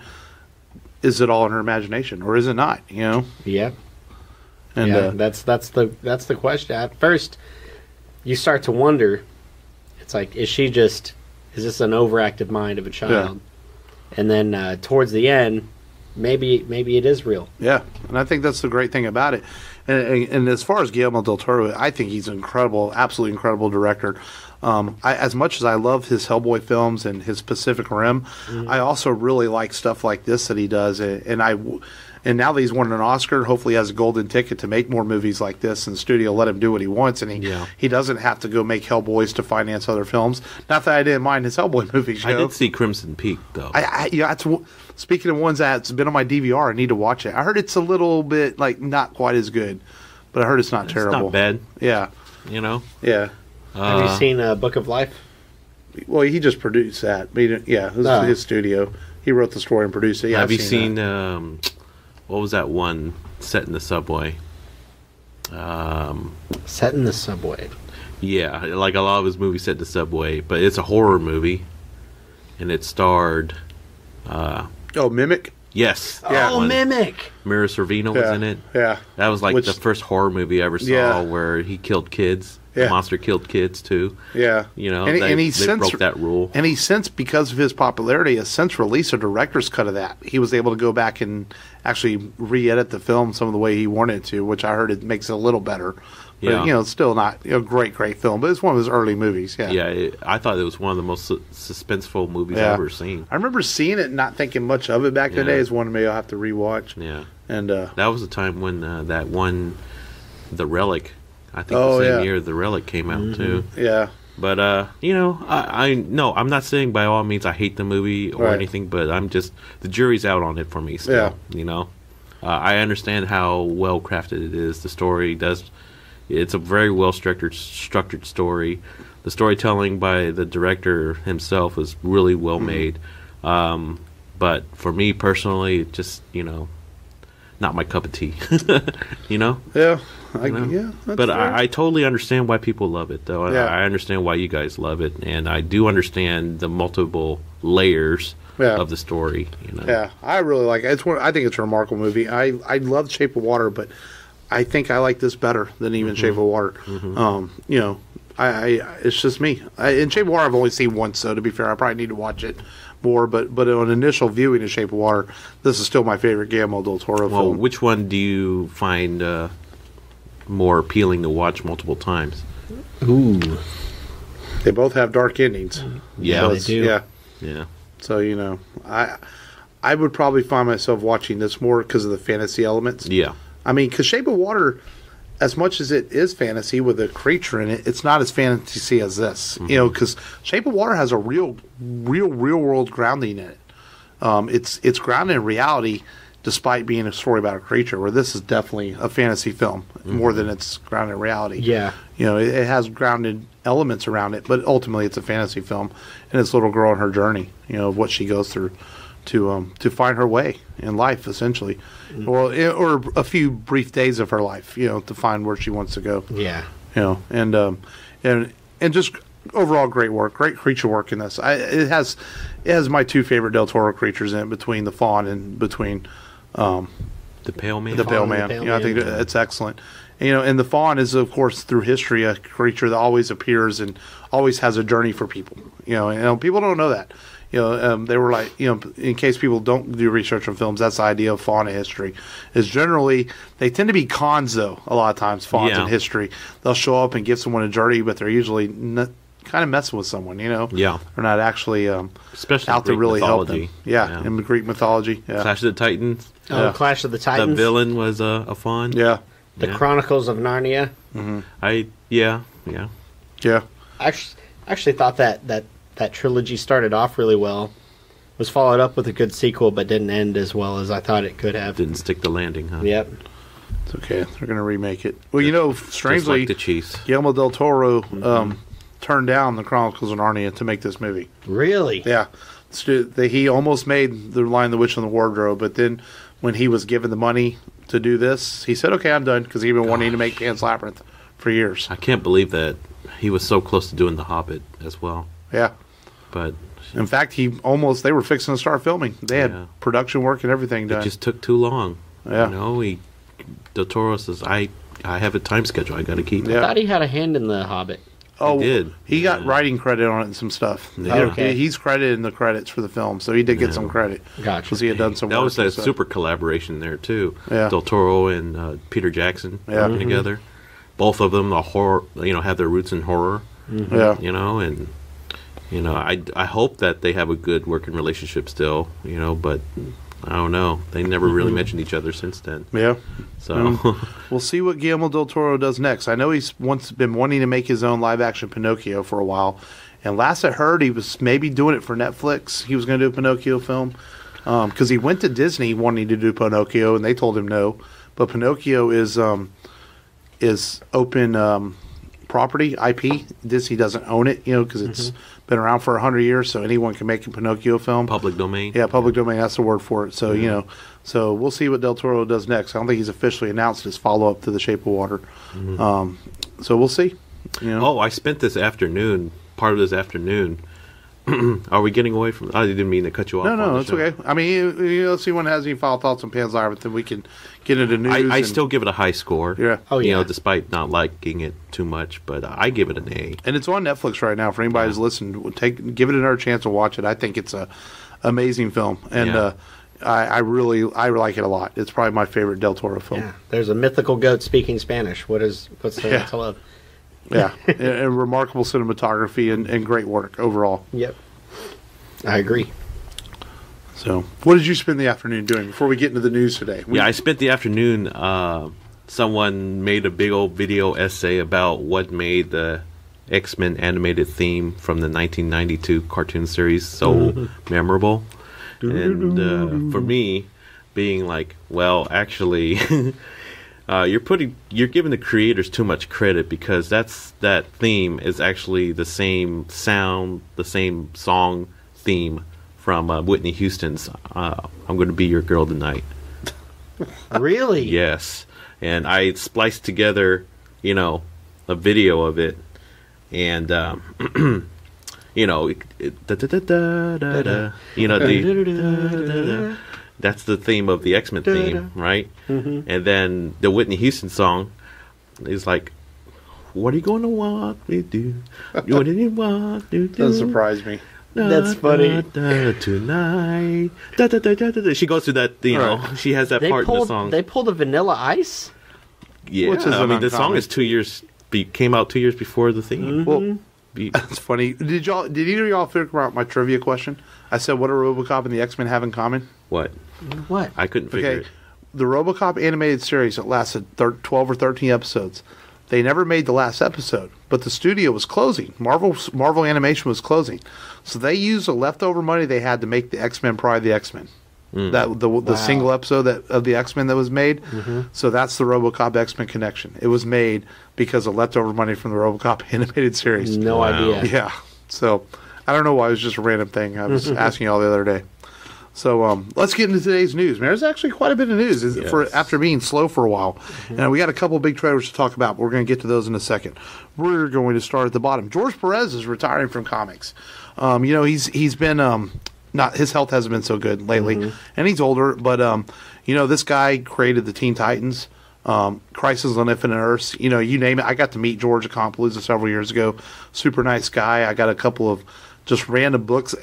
is it all in her imagination, or is it not? Yeah. And that's the question. At first, you start to wonder. It's like, is this an overactive mind of a child? Yeah. And then towards the end, maybe it is real. Yeah, and I think that's the great thing about it. And as far as Guillermo del Toro, I think he's an incredible, absolutely incredible director. As much as I love his Hellboy films and his Pacific Rim, I also really like stuff like this that he does. And now that he's won an Oscar, hopefully he has a golden ticket to make more movies like this, and the studio let him do what he wants, and he doesn't have to go make Hellboys to finance other films. Not that I didn't mind his Hellboy movies. I did see Crimson Peak, though. Speaking of ones that's been on my DVR, I need to watch it. I heard it's a little bit, not quite as good, but I heard it's not terrible. It's not bad. Yeah. Yeah. Have you seen Book of Life? Well, he just produced that. It was his studio. He wrote the story and produced it. Yeah, have you seen what was that one set in the subway? Set in the subway. Yeah, like a lot of his movies set in the subway, but it's a horror movie, and it starred. Mimic. Yes. Yeah. Mimic. Mira Sorvino was in it. Yeah. That was the first horror movie I ever saw where he killed kids. Yeah. The monster killed kids too. Yeah. And he broke that rule. And he since, because of his popularity, has since released a director's cut of that. He was able to go back and actually re-edit the film some of the way he wanted to, which I heard it makes it a little better. But, it's still not a great film, but it's one of his early movies. Yeah. Yeah, I thought it was one of the most suspenseful movies I've ever seen. I remember seeing it and not thinking much of it back in the day. It's one maybe I'll have to rewatch. Yeah. And that was the time when that one, The Relic, I think the same year The Relic came out too. Yeah. But I'm not saying by all means I hate the movie or anything, but I'm just, the jury's out on it for me still. Yeah. I understand how well crafted it is. The story it's a very well structured story. The storytelling by the director himself is really well made. But for me personally, just not my cup of tea. Yeah. But I totally understand why people love it, though. Yeah. I understand why you guys love it, and I do understand the multiple layers of the story. Yeah, I really like it. I think it's a remarkable movie. I love Shape of Water, but I think I like this better than even Shape of Water. It's just me. In Shape of Water, I've only seen once, so to be fair, I probably need to watch it more. But on initial viewing of Shape of Water, this is still my favorite Guillermo del Toro film. Well, which one do you find more appealing to watch multiple times? Ooh, they both have dark endings. Yeah, they do. Yeah. So I would probably find myself watching this more because of the fantasy elements. Yeah. I mean, because Shape of Water, as much as it is fantasy with a creature in it, it's not as fantasy as this. Because Shape of Water has a real world grounding in it. It's grounded in reality, despite being a story about a creature. Where this is definitely a fantasy film more than it's grounded in reality. Yeah, it has grounded elements around it, but ultimately it's a fantasy film, and it's a little girl on her journey, of what she goes through to find her way in life, essentially, or a few brief days of her life, to find where she wants to go. Yeah, and just overall great work, great creature work in this. It has my two favorite Del Toro creatures in it, between the Faun and between the Pale Man. The Pale Man. I think it's excellent. And the Faun is, of course, through history, a creature that always appears and always has a journey for people. And people don't know that. They were like, in case people don't do research on films, that's the idea of fauna history. Is generally they tend to be cons though. A lot of times, fawns in history, they'll show up and give someone a dirty, but they're usually kind of messing with someone. Yeah, they're not actually especially out to really mythology. help them. Yeah, in Greek mythology. Yeah. Clash of the Titans. Oh, Clash of the Titans. The villain was a faun. Yeah. The Chronicles of Narnia. Mm-hmm. Yeah. I actually thought that trilogy started off really well. Was followed up with a good sequel, but didn't end as well as I thought it could have. Didn't stick the landing, huh? Yep. It's okay. They're going to remake it. Well, strangely, like the Chiefs. Guillermo del Toro turned down the Chronicles of Narnia to make this movie. Really? Yeah. He almost made The Lion, the Witch, and the Wardrobe, but then when he was given the money to do this, he said, okay, I'm done, because he'd been wanting to make Pan's Labyrinth for years. I can't believe that he was so close to doing The Hobbit as well. Yeah. But in fact, they were fixing to start filming. They had production work and everything done. It just took too long. Yeah. Del Toro says, I have a time schedule I got to keep. I thought he had a hand in The Hobbit. Oh, he did. He got writing credit on it and some stuff. Yeah. Okay. He's credited in the credits for the film, so he did get some credit. Gotcha. Because he had done some that work. Was a super collaboration there, too. Yeah. Del Toro and Peter Jackson working together. Both of them, have their roots in horror. Yeah. And I hope that they have a good working relationship still, but I don't know. They never really mentioned each other since then. Yeah. So we'll see what Guillermo del Toro does next. I know he's once been wanting to make his own live-action Pinocchio for a while. And last I heard, he was maybe doing it for Netflix. He was going to do a Pinocchio film. Because he went to Disney wanting to do Pinocchio, and they told him no. But Pinocchio is open property, IP. Disney doesn't own it, because it's been around for 100 years, so anyone can make a Pinocchio film. Public domain. Yeah, public domain, that's the word for it. So, so we'll see what Del Toro does next. I don't think he's officially announced his follow-up to The Shape of Water. So we'll see. Oh, I spent part of this afternoon. Are we getting away from... I didn't mean to cut you off. No, it's okay. I mean, let's see when has any final thoughts on Pan's Labyrinth, then we can get into news. I still give it a high score. Yeah. Oh, yeah. Despite not liking it too much, but I give it an A. And it's on Netflix right now. For anybody who's listened, give it another chance to watch it. I think it's a amazing film, and I like it a lot. It's probably my favorite Del Toro film. Yeah. There's a mythical goat speaking Spanish. What's there to love? Yeah, and remarkable cinematography and great work overall. Yep, I agree. So, what did you spend the afternoon doing before we get into the news today? I spent the afternoon. Someone made a big old video essay about what made the X-Men animated theme from the 1992 cartoon series so memorable. And for me, being like, well, actually... you're giving the creators too much credit, because that theme is actually the same sound, the same song theme from Whitney Houston's "I'm Going to Be Your Girl Tonight." Really? Yes, and I spliced together, a video of it, and that's the theme of the X-Men theme, right? And then the Whitney Houston song is like, what are you going to want me to do? What do you want to do? Doesn't surprise me. That's funny. Tonight. She goes through that, she has that part in the song. They pulled a Vanilla Ice? Yeah, which is the song is came out 2 years before the theme. Well, that's funny. Did either of y'all figure out my trivia question? I said, what do RoboCop and the X-Men have in common? What? I couldn't figure it. The RoboCop animated series that lasted 12 or 13 episodes. They never made the last episode, but the studio was closing. Marvel Animation was closing, so they used the leftover money they had to make the X-Men Pride the X-Men. The single episode of the X-Men that was made. So that's the RoboCop X-Men connection. It was made because of leftover money from the RoboCop animated series. No idea. Yeah. So I don't know why. It was just a random thing. I was asking y'all the other day. So let's get into today's news. Man, there's actually quite a bit of news after being slow for a while. And we got a couple big trailers to talk about, but we're going to get to those in a second. We're going to start at the bottom. George Perez is retiring from comics. He's been his health hasn't been so good lately, and he's older. But this guy created the Teen Titans, Crisis on Infinite Earths. You name it. I got to meet George at Compalooza several years ago. Super nice guy. I got a couple of just random books.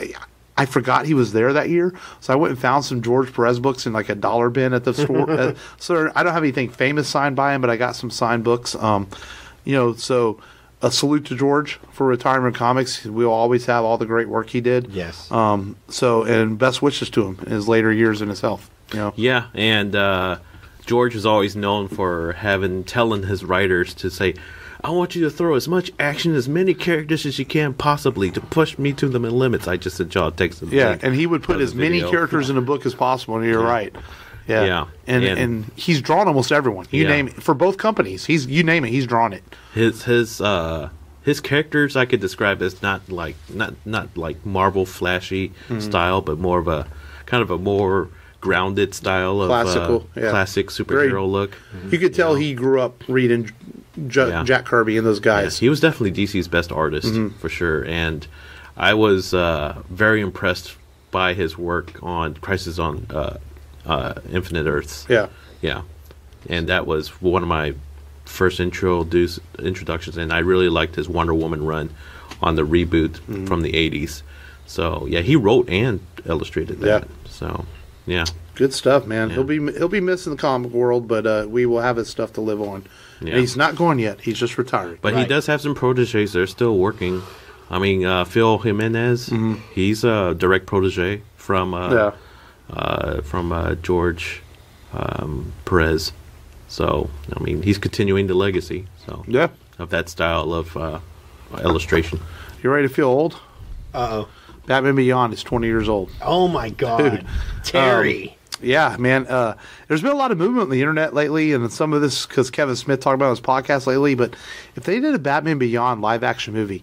I forgot he was there that year, so I went and found some George Perez books in like a dollar bin at the store. So I don't have anything famous signed by him, but I got some signed books. So a salute to George for Retirement Comics. We'll always have all the great work he did. Yes. And best wishes to him in his later years in his health. Yeah, and George is always known for telling his writers to say, I want you to throw as much action, as many characters as you can possibly to push me to the limits. I just said, y'all takes them. Yeah, and he would put as many characters in a book as possible, and you're right. Yeah. And he's drawn almost everyone. You name it. For both companies. You name it, he's drawn it. His characters I could describe as not like Marvel flashy style, but more of a kind of a more grounded style of classic superhero look. You could tell he grew up reading Jack Kirby and those guys. He was definitely DC's best artist for sure, and I was very impressed by his work on Crisis on Infinite Earths. Yeah, and that was one of my first introductions, and I really liked his Wonder Woman run on the reboot from the 80s. So yeah, he wrote and illustrated that. So yeah, good stuff, man. He'll be missed in the comic world, but we will have his stuff to live on. And he's not gone yet. He's just retired. But he does have some proteges. They're still working. I mean, Phil Jimenez, he's a direct protege from George Perez. So, I mean, he's continuing the legacy of that style of illustration. You ready to feel old? Uh-oh. Batman Beyond is 20 years old. Oh, my God. Dude. Terry. Yeah, man. There's been a lot of movement on the internet lately, and some of this because Kevin Smith talked about on his podcast lately, but if they did a Batman Beyond live-action movie,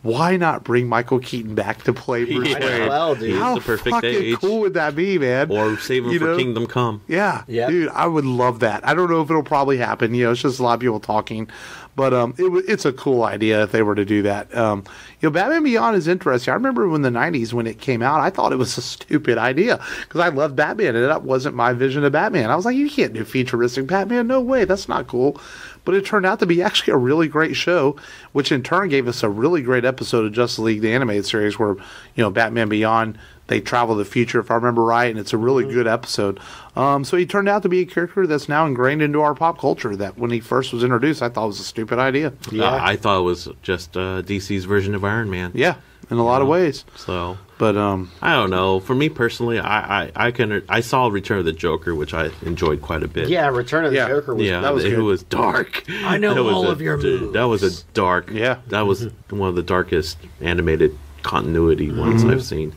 why not bring Michael Keaton back to play Bruce Wayne? Well, dude. How the perfect fucking age. cool would that be, man? Or save him for Kingdom Come. Yeah, dude, I would love that. I don't know if it'll probably happen. It's just a lot of people talking. But it's a cool idea if they were to do that. Batman Beyond is interesting. I remember in the 90s when it came out, I thought it was a stupid idea because I loved Batman, and that wasn't my vision of Batman. I was like, you can't do futuristic Batman. No way. That's not cool. But it turned out to be actually a really great show, which in turn gave us a really great episode of Justice League, the animated series, where, Batman Beyond, they travel the future, if I remember right, and it's a really good episode. So he turned out to be a character that's now ingrained into our pop culture that when he first was introduced, I thought was a stupid idea. I thought it was just DC's version of Iron Man. Yeah, in a lot of ways. So, but I don't know. For me personally, I saw Return of the Joker, which I enjoyed quite a bit. Yeah, Return of the Joker was it was dark. I know all of your moves. That was a dark. Yeah, that was one of the darkest animated continuity ones I've seen.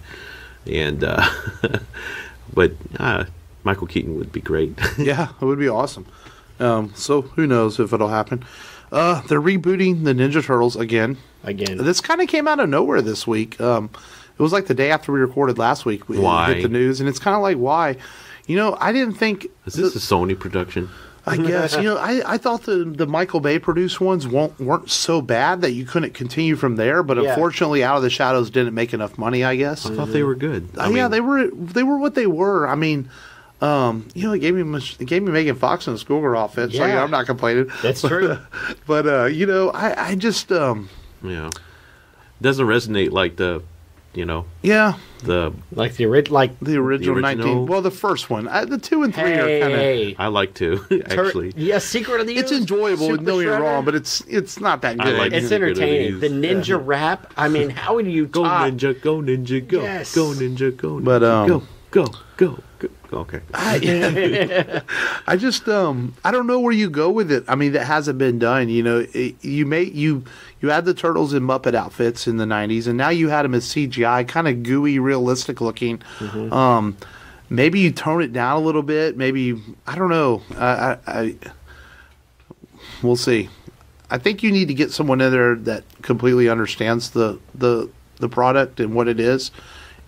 And but Michael Keaton would be great. Yeah, it would be awesome. So who knows if it'll happen. They're rebooting the Ninja Turtles again. This kind of came out of nowhere this week. It was like the day after we recorded last week. We hit the news, and it's kind of like, why? I didn't think... Is this a Sony production? I guess. I thought the Michael Bay produced ones weren't so bad that you couldn't continue from there, but unfortunately Out of the Shadows didn't make enough money, I guess. I thought they were good. Yeah, they were what they were. I mean, it gave me Megan Fox in a schoolgirl outfit, so I'm not complaining. That's true. But I just doesn't resonate like the the original 19. Well, the first one, the 2 and 3 are kind of. I like 2 actually. Secret of the It's enjoyable. Don't get me wrong, but it's not that good. It's entertaining. The ninja rap. I mean, how would you go ninja, go ninja, go, go ninja, go ninja, but go. Okay. I just I don't know where you go with it. I mean, that hasn't been done. You had the turtles in Muppet outfits in the 90s, and now you had them as CGI, kind of gooey, realistic looking. Maybe you tone it down a little bit. Maybe I don't know. We'll see. I think you need to get someone in there that completely understands the product and what it is.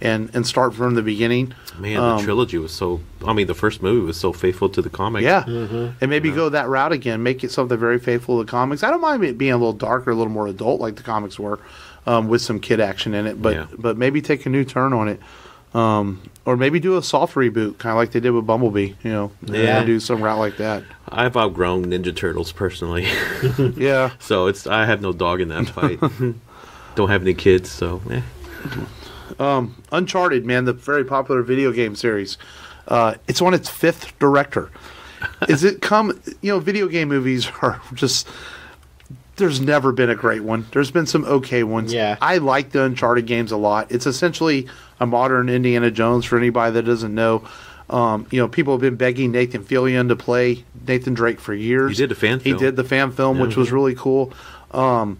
And start from the beginning. Man, the trilogy was the first movie was so faithful to the comics. Yeah. And maybe go that route again. Make it something very faithful to the comics. I don't mind it being a little darker, a little more adult like the comics were, with some kid action in it. But maybe take a new turn on it. Or maybe do a soft reboot, kind of like they did with Bumblebee. And do some route like that. I've outgrown Ninja Turtles personally. Yeah. So I have no dog in that fight. Don't have any kids, so Uncharted, man, the very popular video game series. It's on its 5th director. Video game movies are just... There's never been a great one. There's been some okay ones. Yeah. I like the Uncharted games a lot. It's essentially a modern Indiana Jones for anybody that doesn't know. People have been begging Nathan Fillion to play Nathan Drake for years. He did the fan film. He did the fan film, which was really cool. There's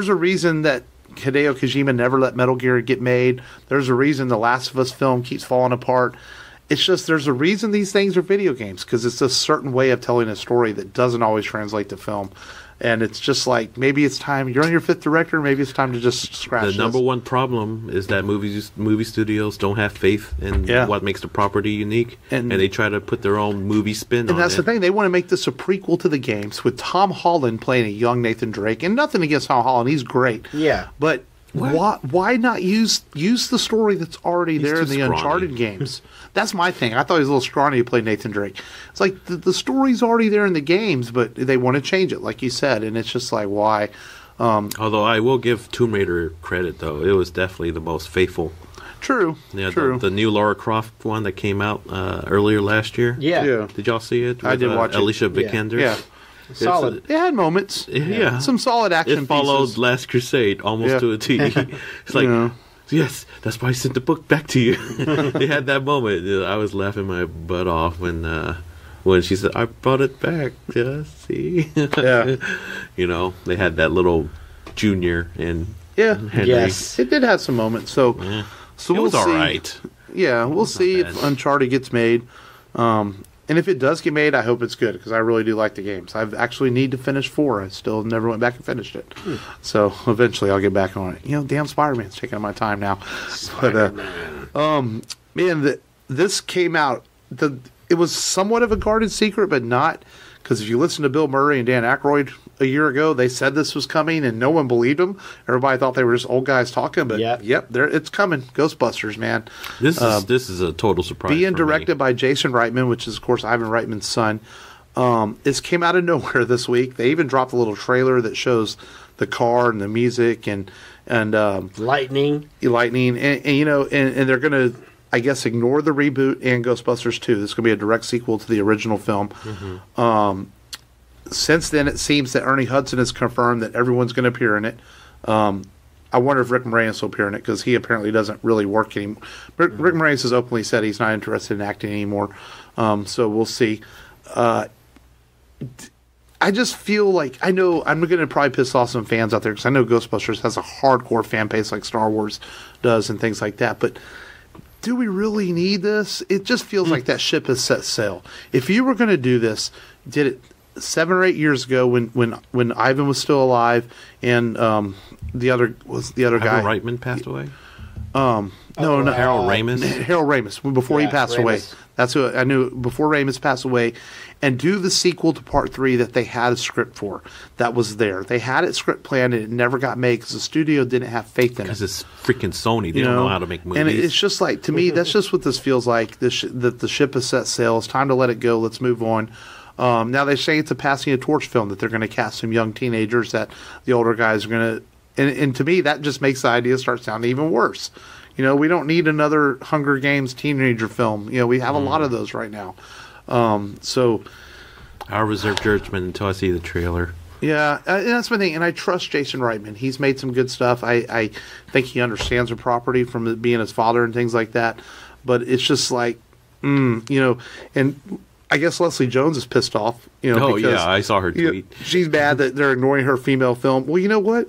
a reason that Hideo Kojima never let Metal Gear get made. There's a reason the Last of Us film keeps falling apart. It's just there's a reason these things are video games, because it's a certain way of telling a story that doesn't always translate to film. And it's just like, maybe it's time. You're on your 5th director. Maybe it's time to just scratch this. The number one problem is that movie studios don't have faith in what makes the property unique, and they try to put their own movie spin on it. And that's the thing. They want to make this a prequel to the games with Tom Holland playing a young Nathan Drake. And nothing against Tom Holland. He's great. Yeah. But why not use the story that's already there in the scrawny. Uncharted games? That's my thing. I thought he was a little scrawny to play Nathan Drake. It's like the story's already there in the games, but they want to change it, like you said, and it's just like, why? Although I will give Tomb Raider credit, though. It was definitely the most faithful. True. Yeah, true. The new Lara Croft one that came out earlier last year. Yeah. Did y'all see it? I did watch it. Alicia Vikander. Yeah. Solid. It had moments. Yeah. Some solid action It followed pieces. Last Crusade almost to a T. It's like, yes, that's why I sent the book back to you. They had that moment. I was laughing my butt off when she said, I brought it back. Just see. Yeah. They had that little Junior and Henry. Yes. It did have some moments. So It was all right. Yeah, we'll see if Uncharted gets made. And if it does get made, I hope it's good, because I really do like the games. I actually need to finish 4. I still never went back and finished it. So eventually I'll get back on it. Damn Spider-Man's taking up my time now. But, this came out. It was somewhat of a guarded secret, but not, because if you listen to Bill Murray and Dan Aykroyd a year ago, they said this was coming, and no one believed them. Everybody thought they were just old guys talking, but it's coming. Ghostbusters, man. This is a total surprise. Being directed by Jason Reitman, which is, of course, Ivan Reitman's son. This came out of nowhere this week. They even dropped a little trailer that shows the car and the music and lightning, and they're going to, I guess, ignore the reboot and Ghostbusters 2. This is going to be a direct sequel to the original film. Mm-hmm. Since then, it seems that Ernie Hudson has confirmed that everyone's going to appear in it. I wonder if Rick Moranis will appear in it, because he apparently doesn't really work anymore. Rick Moranis has openly said he's not interested in acting anymore. So we'll see. I just feel like, I know I'm going to probably piss off some fans out there, because I know Ghostbusters has a hardcore fan base like Star Wars does and things like that. But do we really need this? It just feels like that ship has set sail. If you were going to do this, did it 7 or 8 years ago when Ivan was still alive, and the other guy, Reitman passed away. No, Harold Ramis. Harold Ramis, before he passed away. That's who I knew before Ramis passed away. And do the sequel to Part 3 that they had a script for. That was there. They had it script planned, and it never got made because the studio didn't have faith in it. Because it's freaking Sony. They don't know how to make movies. And it's just like, to me, that's just what this feels like. That the ship has set sail. It's time to let it go. Let's move on. Now they say it's a passing a torch film, that they're going to cast some young teenagers that the older guys are going to... And to me, that just makes the idea start sounding even worse. We don't need another Hunger Games teenager film. We have a lot of those right now. So I'll reserve judgment until I see the trailer. Yeah, and that's my thing. And I trust Jason Reitman. He's made some good stuff. I think he understands the property from being his father and things like that. But it's just like, and I guess Leslie Jones is pissed off. Because, I saw her tweet. She's mad that they're ignoring her female film. Well, you know what?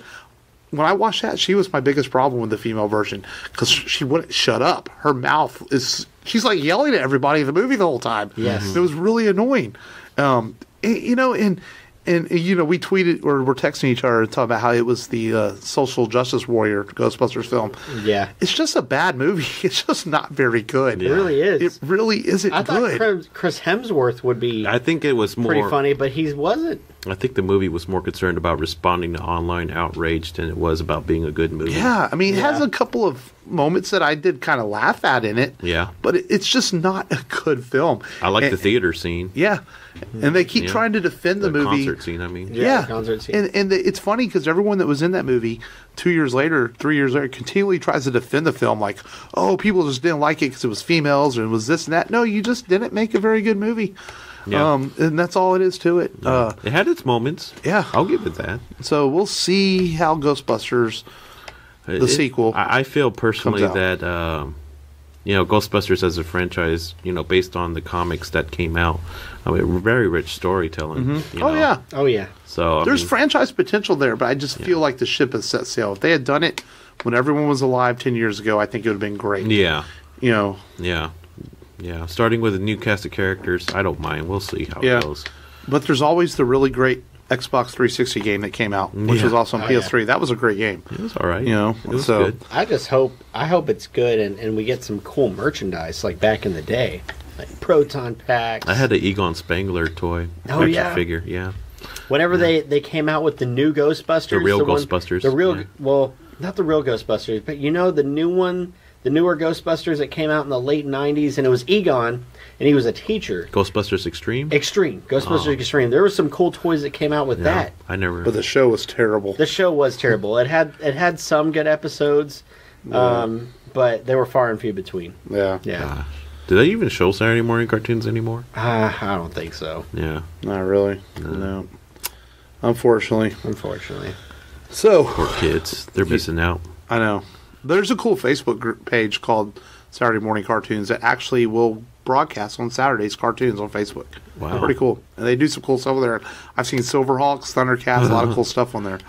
When I watched that, she was my biggest problem with the female version, because she wouldn't shut up. Her mouth is... She's like yelling at everybody in the movie the whole time. Yes. It was really annoying. And we tweeted or we're texting each other and talking about how it was the social justice warrior Ghostbusters film. Yeah. It's just a bad movie. It's just not very good. It really is. It really isn't good. I thought Chris Hemsworth would be I think it was more pretty funny, but he wasn't. I think the movie was more concerned about responding to online outrage than it was about being a good movie. Yeah, I mean, it has a couple of moments that I did kind of laugh at in it. Yeah. But it's just not a good film. I like the theater scene. Yeah. And they keep trying to defend the movie. Concert scene, I mean. Yeah. The concert scene. And it's funny because everyone that was in that movie 2 years later, 3 years later, continually tries to defend the film like, oh, people just didn't like it because it was females or it was this and that. No, you just didn't make a very good movie. Yeah. And that's all it is to it. It had its moments. Yeah. I'll give it that. So we'll see how Ghostbusters, the sequel, I feel personally that, Ghostbusters as a franchise, based on the comics that came out, I mean, very rich storytelling. Mm-hmm. Oh, yeah. So there's franchise potential there, but I just feel like the ship has set sail. If they had done it when everyone was alive 10 years ago, I think it would have been great. Yeah. Yeah. Yeah, starting with a new cast of characters, I don't mind. We'll see how it goes. But there's always the really great Xbox 360 game that came out, which was also on PS3. Yeah. That was a great game. It was all right. It was good. I hope it's good and we get some cool merchandise like back in the day, like proton packs. I had the Egon Spangler toy. Action figure. Yeah. Whenever they came out with the new Ghostbusters, the real Ghostbusters, well, not the real Ghostbusters, but the new one. The newer Ghostbusters that came out in the late 90s, and it was Egon, and he was a teacher. Ghostbusters Extreme? Ghostbusters Extreme. There were some cool toys that came out with that. I never... But the show was terrible. The show was terrible. It had some good episodes, but they were far and few between. Yeah. Yeah. Do they even show Saturday morning cartoons anymore? I don't think so. Yeah. Not really. No. Unfortunately. So... Poor kids. They're missing out. I know. There's a cool Facebook group page called Saturday Morning Cartoons that actually will broadcast on Saturdays cartoons on Facebook. Wow. Pretty cool. And they do some cool stuff there. I've seen Silverhawks, Thundercats, a lot of cool stuff on there.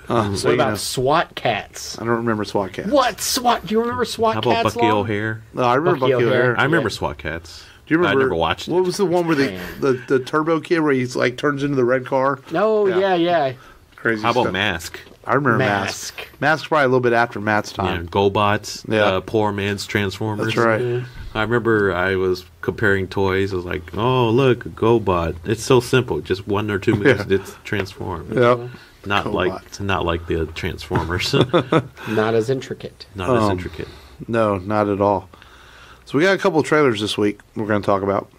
What about SWAT Cats? I don't remember SWAT Cats. What? SWAT? Do you remember SWAT Cats? How about Bucky O'Hare? No, I remember Bucky O'Hare. I remember SWAT Cats. Do you remember? I never watched it. What was the one where the Turbo Kid where he's like turns into the red car? No, yeah. Crazy How about stuff. Mask? I remember Mask. Mask's probably a little bit after Matt's time. Yeah, GoBots, poor man's Transformers. That's right. I remember I was comparing toys. I was like, oh, look, a GoBot. It's so simple. Just 1 or 2 moves, it's transformed. Yeah. Not like the Transformers. Not as intricate. As intricate. No, not at all. So we got a couple of trailers this week we're going to talk about.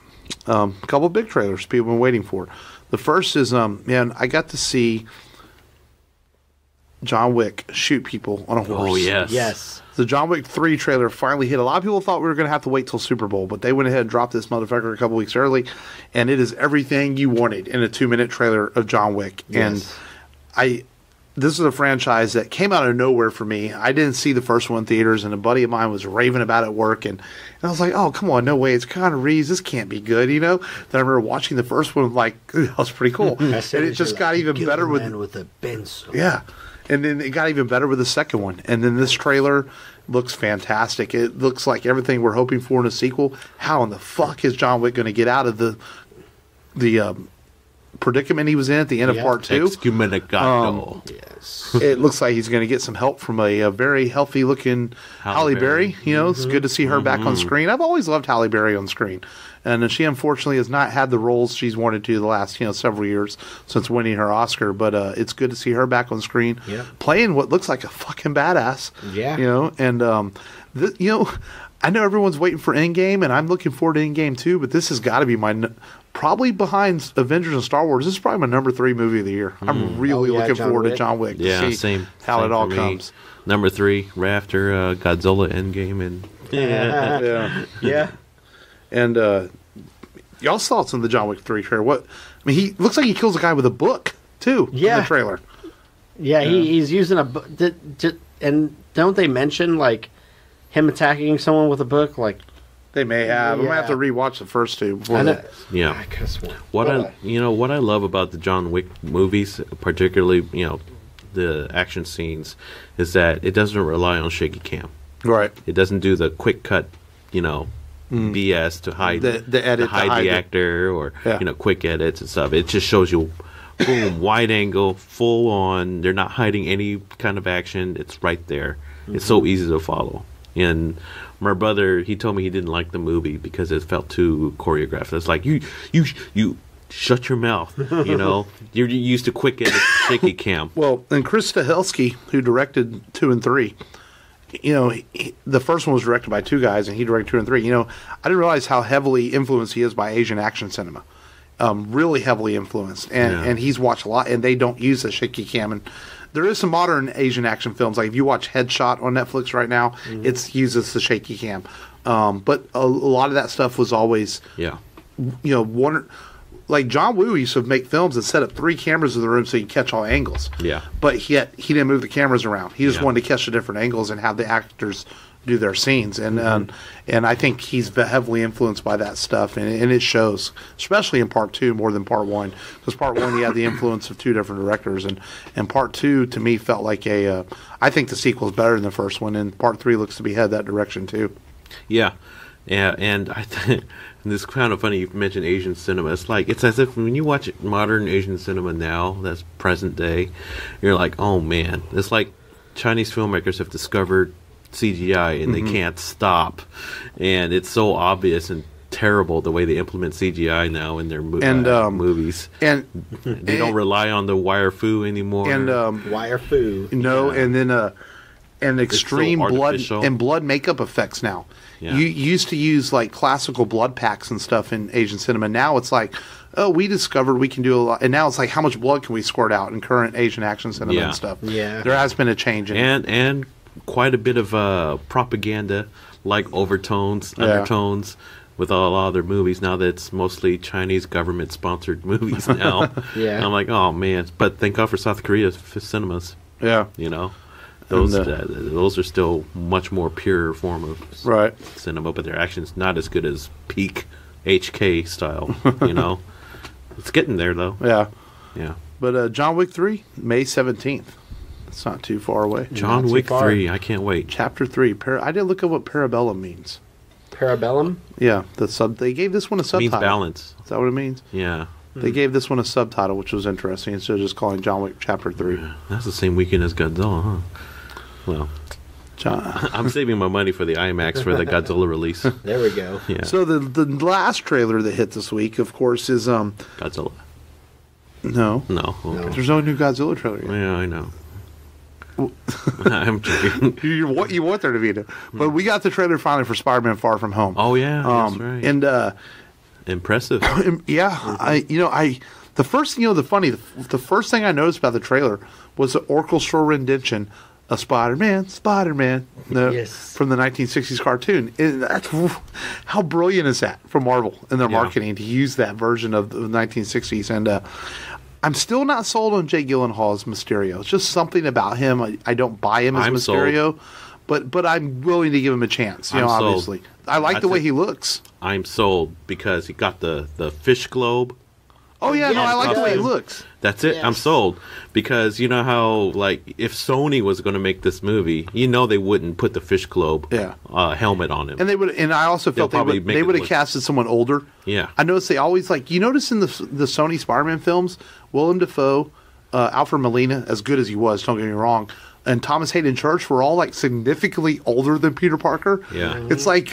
A couple of big trailers people have been waiting for. The first is, I got to see John Wick shoot people on a horse. Oh, yes. Yes. The John Wick 3 trailer finally hit. A lot of people thought we were going to have to wait till Super Bowl, but they went ahead and dropped this motherfucker a couple weeks early, and it is everything you wanted in a 2-minute trailer of John Wick. Yes. And this is a franchise that came out of nowhere for me. I didn't see the first one in theaters, and a buddy of mine was raving about it at work, and I was like, oh, come on, no way. It's Keanu Reeves. This can't be good, Then I remember watching the first one, like, that was pretty cool. And it just got even better with a pencil. Yeah. And then it got even better with the second one. And then this trailer looks fantastic. It looks like everything we're hoping for in a sequel. How in the fuck is John Wick going to get out of the predicament he was in at the end of part 2? Excommunicado. Yes. It looks like he's going to get some help from a very healthy-looking Halle Berry. It's good to see her back on screen. I've always loved Halle Berry on screen. And she unfortunately has not had the roles she's wanted to the last several years since winning her Oscar. But it's good to see her back on screen, playing what looks like a fucking badass. Yeah. And I know everyone's waiting for Endgame, and I'm looking forward to Endgame too. But this has got to be probably behind Avengers and Star Wars. This is probably my number 3 movie of the year. I'm really looking forward to John Wick. Yeah, to see same. How it all comes. Number 3, right after Godzilla Endgame, and Yeah. And y'all's thoughts on the John Wick 3 trailer? He looks like he kills a guy with a book too. In the trailer. Yeah, he's using a book. And don't they mention like him attacking someone with a book? Like they may have. I'm gonna have to rewatch the first 2 before that. Yeah. I guess what I love about the John Wick movies, particularly the action scenes, is that it doesn't rely on shaky cam. Right. It doesn't do the quick cut, BS to hide the edit, to hide the actor, or quick edits and stuff. It just shows you, boom, wide angle, full on. They're not hiding any kind of action. It's right there. It's so easy to follow. And my brother, he told me he didn't like the movie because it felt too choreographed. It's like you shut your mouth. You know, you're used to quick edit, shaky cam. Well, and Chris Stahelski, who directed 2 and 3, you know, the first one was directed by 2 guys, and he directed 2 and 3. You know, I didn't realize how heavily influenced he is by Asian action cinema. Really heavily influenced, and he's watched a lot, and they don't use the shaky cam. And there is some modern Asian action films, like if you watch Headshot on Netflix right now, it uses the shaky cam. But a lot of that stuff was always, you know, like John Woo used to make films and set up 3 cameras in the room so you catch all angles. Yeah. But he didn't move the cameras around. He just wanted to catch the different angles and have the actors do their scenes. And I think he's heavily influenced by that stuff, and it shows, especially in Part 2 more than Part 1. Because Part 1 he had the influence of 2 different directors, and Part 2 to me felt like I think the sequel is better than the first one, and Part 3 looks to be headed that direction too. Yeah, and I think this is kind of funny you mentioned Asian cinema. It's as if when you watch modern Asian cinema now, that's present day, you're like, oh man, it's like Chinese filmmakers have discovered CGI and they can't stop, and it's so obvious and terrible the way they implement CGI now in their movies, and they don't rely on the wire fu anymore. And wire fu, and then and extreme blood makeup effects now. Yeah. You used to use like classical blood packs and stuff in Asian cinema. Now it's like, oh, we discovered we can do a lot. And now it's like, how much blood can we squirt out in current Asian action cinema and stuff? Yeah. There has been a change. And quite a bit of propaganda, like overtones, undertones, with a lot of their movies. Now that it's mostly Chinese government-sponsored movies now. I'm like, oh, man. But thank God for South Korea cinemas. Yeah. You know? Those are still much more pure form of cinema, but their action's not as good as peak HK style. You know, it's getting there though. Yeah. But John Wick 3, May 17th. It's not too far away. John Wick 3, I can't wait. Chapter 3. I didn't look up what parabellum means. Parabellum? Yeah, they gave this one a subtitle. It means balance. Is that what it means? Yeah. They gave this one a subtitle, which was interesting, instead of just calling John Wick Chapter 3. Yeah, that's the same weekend as Godzilla, huh? Well, I'm saving my money for the IMAX for the Godzilla release. There we go. Yeah. So the last trailer that hit this week, of course, is Godzilla. No. Okay. There's no new Godzilla trailer yet. Yeah, I know. I'm joking. You want there to be, but we got the trailer finally for Spider-Man: Far From Home. Oh yeah, that's right. And impressive. Yeah, the first first thing I noticed about the trailer was the orchestral rendition of Spider-Man, from the 1960s cartoon. And that's how brilliant is that from Marvel in their marketing to use that version of the 1960s. And I'm still not sold on Jake Gyllenhaal as Mysterio. It's just something about him. I don't buy him as Mysterio, but I'm willing to give him a chance. Obviously, sold. I like the way he looks. I'm sold because he got the fish globe. Oh yeah, I like the way he looks. That's it. Yes. I'm sold because you know how like if Sony was going to make this movie, they wouldn't put the fish globe helmet on him, and they would. And I also felt they would have casted someone older. Yeah, I noticed they always you notice in the Sony Spider-Man films, Willem Dafoe, Alfred Molina, as good as he was, don't get me wrong, and Thomas Hayden Church were all like significantly older than Peter Parker. Yeah, it's like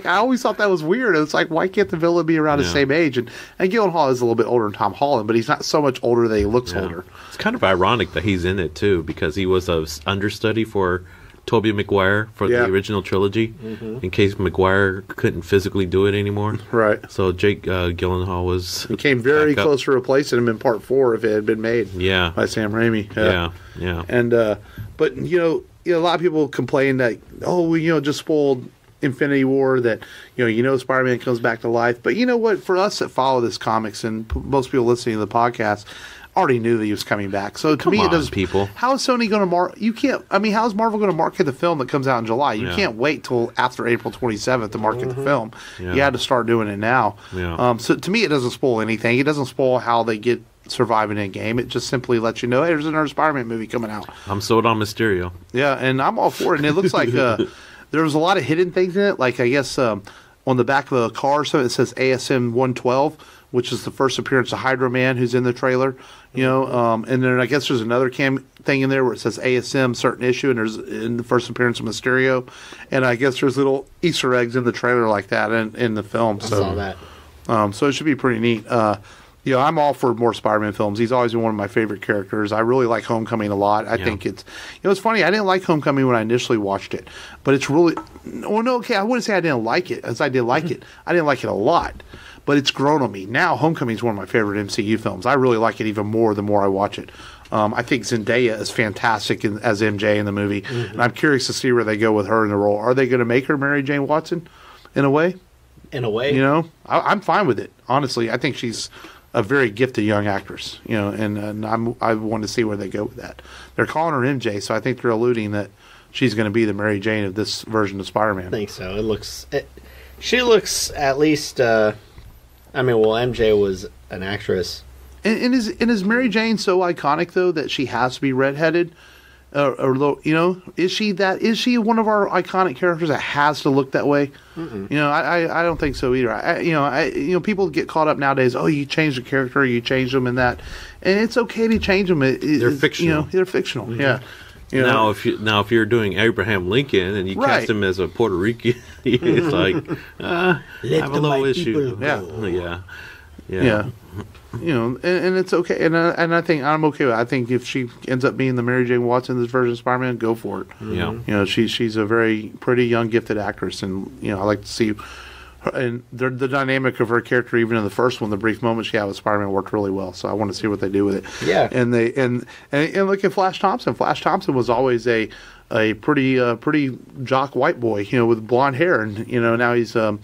I always thought that was weird. It's like, why can't the villain be around the same age? And Gyllenhaal is a little bit older than Tom Holland, but he's not so much older that he looks older. It's kind of ironic that he's in it too, because he was a understudy for Tobey Maguire for the original trilogy, in case Maguire couldn't physically do it anymore. Right. So Jake Gyllenhaal he came very close to replacing him in Part 4 if it had been made. Yeah. By Sam Raimi. Yeah. And but a lot of people complain that just spoiled Infinity War, that Spider-Man comes back to life. But you know what? For us that follow this comics and most people listening to the podcast already knew that he was coming back. So to me, it does. People, how is Sony going to market? You can't. I mean, how is Marvel going to market the film that comes out in July? You can't wait till after April 27th to market the film. Yeah. You had to start doing it now. Yeah. So to me, it doesn't spoil anything. It doesn't spoil how they get surviving in game. It just simply lets you know, hey, there's another Spider-Man movie coming out. I'm sold on Mysterio. Yeah, and I'm all for it. And it looks like there was a lot of hidden things in it. Like I guess on the back of the car, so it says ASM 112. Which is the first appearance of Hydro Man, who's in the trailer, and then I guess there's another thing in there where it says ASM certain issue, and there's in the first appearance of Mysterio, and I guess there's little Easter eggs in the trailer like that in the film. I saw that. So it should be pretty neat. You know, I'm all for more Spider-Man films. He's always been one of my favorite characters. I really like Homecoming a lot. I think it's, you know, it's funny. I didn't like Homecoming when I initially watched it, but it's really, well, no, okay, I wouldn't say I didn't like it, as I did like it. I didn't like it a lot, but it's grown on me. Now, Homecoming is one of my favorite MCU films. I really like it even more the more I watch it. I think Zendaya is fantastic as MJ in the movie, and I'm curious to see where they go with her in the role. Are they going to make her Mary Jane Watson in a way? In a way? You know, I'm fine with it, honestly. I think she's a very gifted young actress, you know, and I want to see where they go with that. They're calling her MJ, so I think they're alluding that she's going to be the Mary Jane of this version of Spider-Man. I think so. She looks at least, MJ was an actress. And is Mary Jane so iconic, though, that she has to be redheaded? Or you know, is she one of our iconic characters that has to look that way? You know, I don't think so either. People get caught up nowadays. Oh, you change the character, you change them, and that, and it's okay to change them. They're fictional. You know, they're fictional. Yeah. You know? If you're doing Abraham Lincoln and you cast him as a Puerto Rican, it's like I have a little issue. Yeah. You know, and it's okay, and I think I'm okay with it. I think if she ends up being the Mary Jane Watson in this version of Spider-Man, go for it. Yeah, you know, she's a very pretty young, gifted actress, and you know, I like to see her, and the dynamic of her character, even in the first one, the brief moment she had with Spider-Man worked really well. So I want to see what they do with it. Yeah, and look at Flash Thompson. Flash Thompson was always a pretty jock white boy, you know, with blonde hair, and you know, now he's a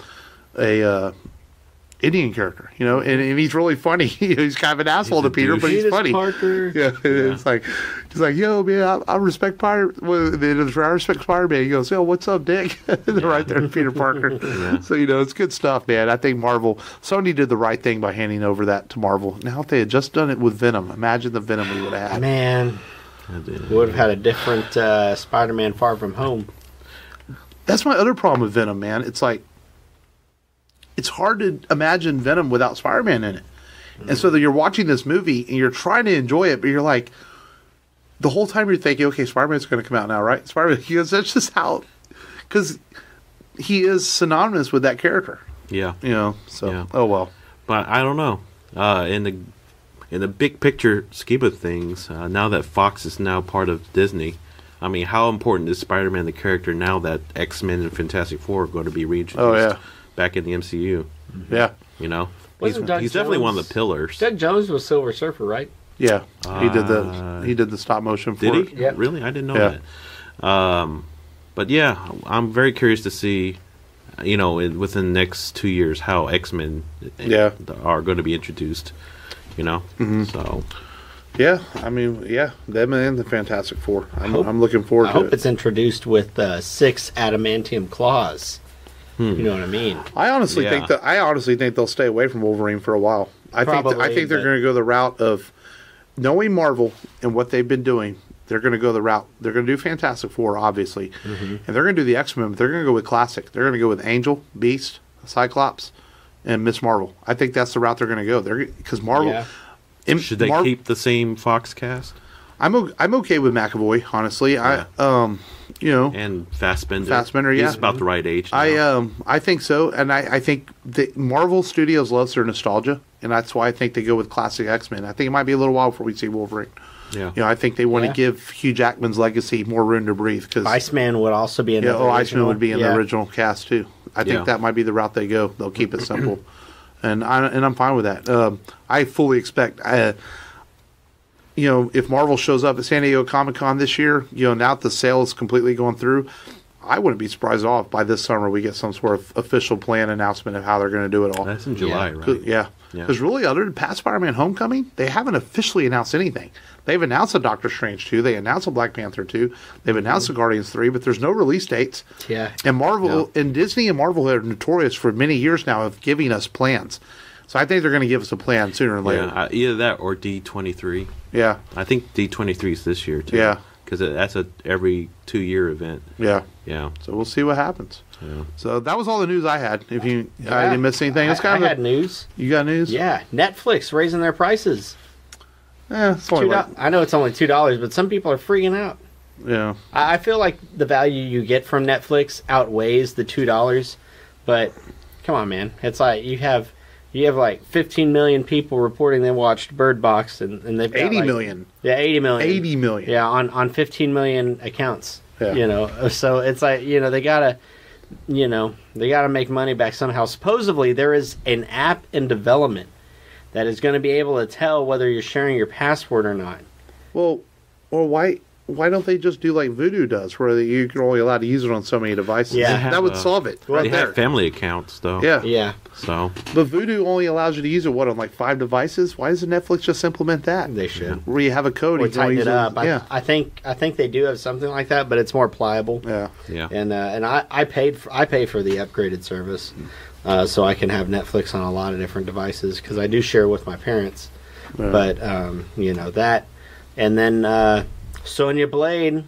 Indian character, you know, and he's really funny. He's kind of an asshole to Peter, but he's funny. Parker. Yeah, it's like he's like, yo, man, I respect I respect Spider-Man. He goes, yo, what's up, Dick? Right there, Peter Parker. So you know, it's good stuff, man. I think Sony did the right thing by handing over that to Marvel. Now, if they had just done it with Venom, imagine the Venom we would have had. Man, we would have had a different Spider-Man Far From Home. That's my other problem with Venom, man. It's like, it's hard to imagine Venom without Spider-Man in it. And so that you're watching this movie and you're trying to enjoy it, but you're like, the whole time you're thinking, okay, Spider-Man's going to come out now, right? Spider-Man, because that's just how, because he is synonymous with that character. Yeah. You know, so, oh well. But I don't know. In the big picture scheme of things, now that Fox is now part of Disney, I mean, how important is Spider-Man the character now that X-Men and Fantastic Four are going to be reintroduced back in the MCU? Yeah. You know? He's definitely one of the pillars. Doug Jones was Silver Surfer, right? Yeah. He did the stop motion for it. Did he? Yeah. Really? I didn't know that. But yeah, I'm very curious to see, you know, within the next 2 years, how X-Men are going to be introduced, you know? So... Yeah, I mean, them and the Fantastic Four. I'm looking forward to it. I hope it's introduced with 6 adamantium claws. You know what I mean? I honestly think they'll stay away from Wolverine for a while. I think they're going to go the route of knowing Marvel and what they've been doing. They're going to go the route. They're going to do Fantastic Four, obviously, and they're going to do the X-Men. But they're going to go with classic. They're going to go with Angel, Beast, Cyclops, and Miss Marvel. I think that's the route they're going to go. Because Marvel. Yeah. Should they keep the same Fox cast? I'm okay with McAvoy, honestly. Yeah. You know, and Fassbender. Yeah, he's about the right age now. I think so, and I think the Marvel Studios loves their nostalgia, and that's why I think they go with classic X-Men. I think it might be a little while before we see Wolverine. Yeah, you know, I think they want to give Hugh Jackman's legacy more room to breathe. Because Iceman would also be in the original. Iceman would be in the original cast too. I think that might be the route they go. They'll keep it simple. And I'm fine with that. I fully expect, you know, if Marvel shows up at San Diego Comic-Con this year, you know, now that the sale is completely going through, I wouldn't be surprised at all if by this summer we get some sort of official plan announcement of how they're going to do it all. That's in July, right? Yeah. Because really, other than past Spider-Man Homecoming, they haven't officially announced anything. They've announced a Doctor Strange 2. They announced a Black Panther 2. They've announced a Guardians 3, but there's no release dates. Yeah. And Marvel and Disney and Marvel are notorious for many years now of giving us plans. So I think they're going to give us a plan sooner or later. Yeah, either that or D23. Yeah. I think D23 is this year, too. Yeah. Because that's a every 2-year event. Yeah. Yeah. So we'll see what happens. Yeah. So that was all the news I had. If you I didn't miss anything, it's kind I had news. You got news? Yeah. Netflix raising their prices. It's only I know it's only $2, but some people are freaking out. Yeah. I feel like the value you get from Netflix outweighs the $2, but come on, man. It's like you have You have like 15 million people reporting they watched Bird Box, and they've got 80 million. Yeah, 80 million. 80 million. Yeah, on 15 million accounts. Yeah. You know, so it's like, you know, they gotta make money back somehow. Supposedly, there is an app in development that is going to be able to tell whether you're sharing your password or not. Well, or why don't they just do like Voodoo does, where you're only allowed to use it on so many devices? Yeah. That would solve it. They have family accounts, though. Yeah. Yeah. So, but Voodoo only allows you to use it, on like 5 devices? Why doesn't Netflix just implement that? They should. Where you have a code. Or you can only tighten it use up. Yeah. I think they do have something like that, but it's more pliable. Yeah. yeah. And I pay for the upgraded service, so I can have Netflix on a lot of different devices because I do share with my parents. Yeah. But you know that, and then Sonya Blade.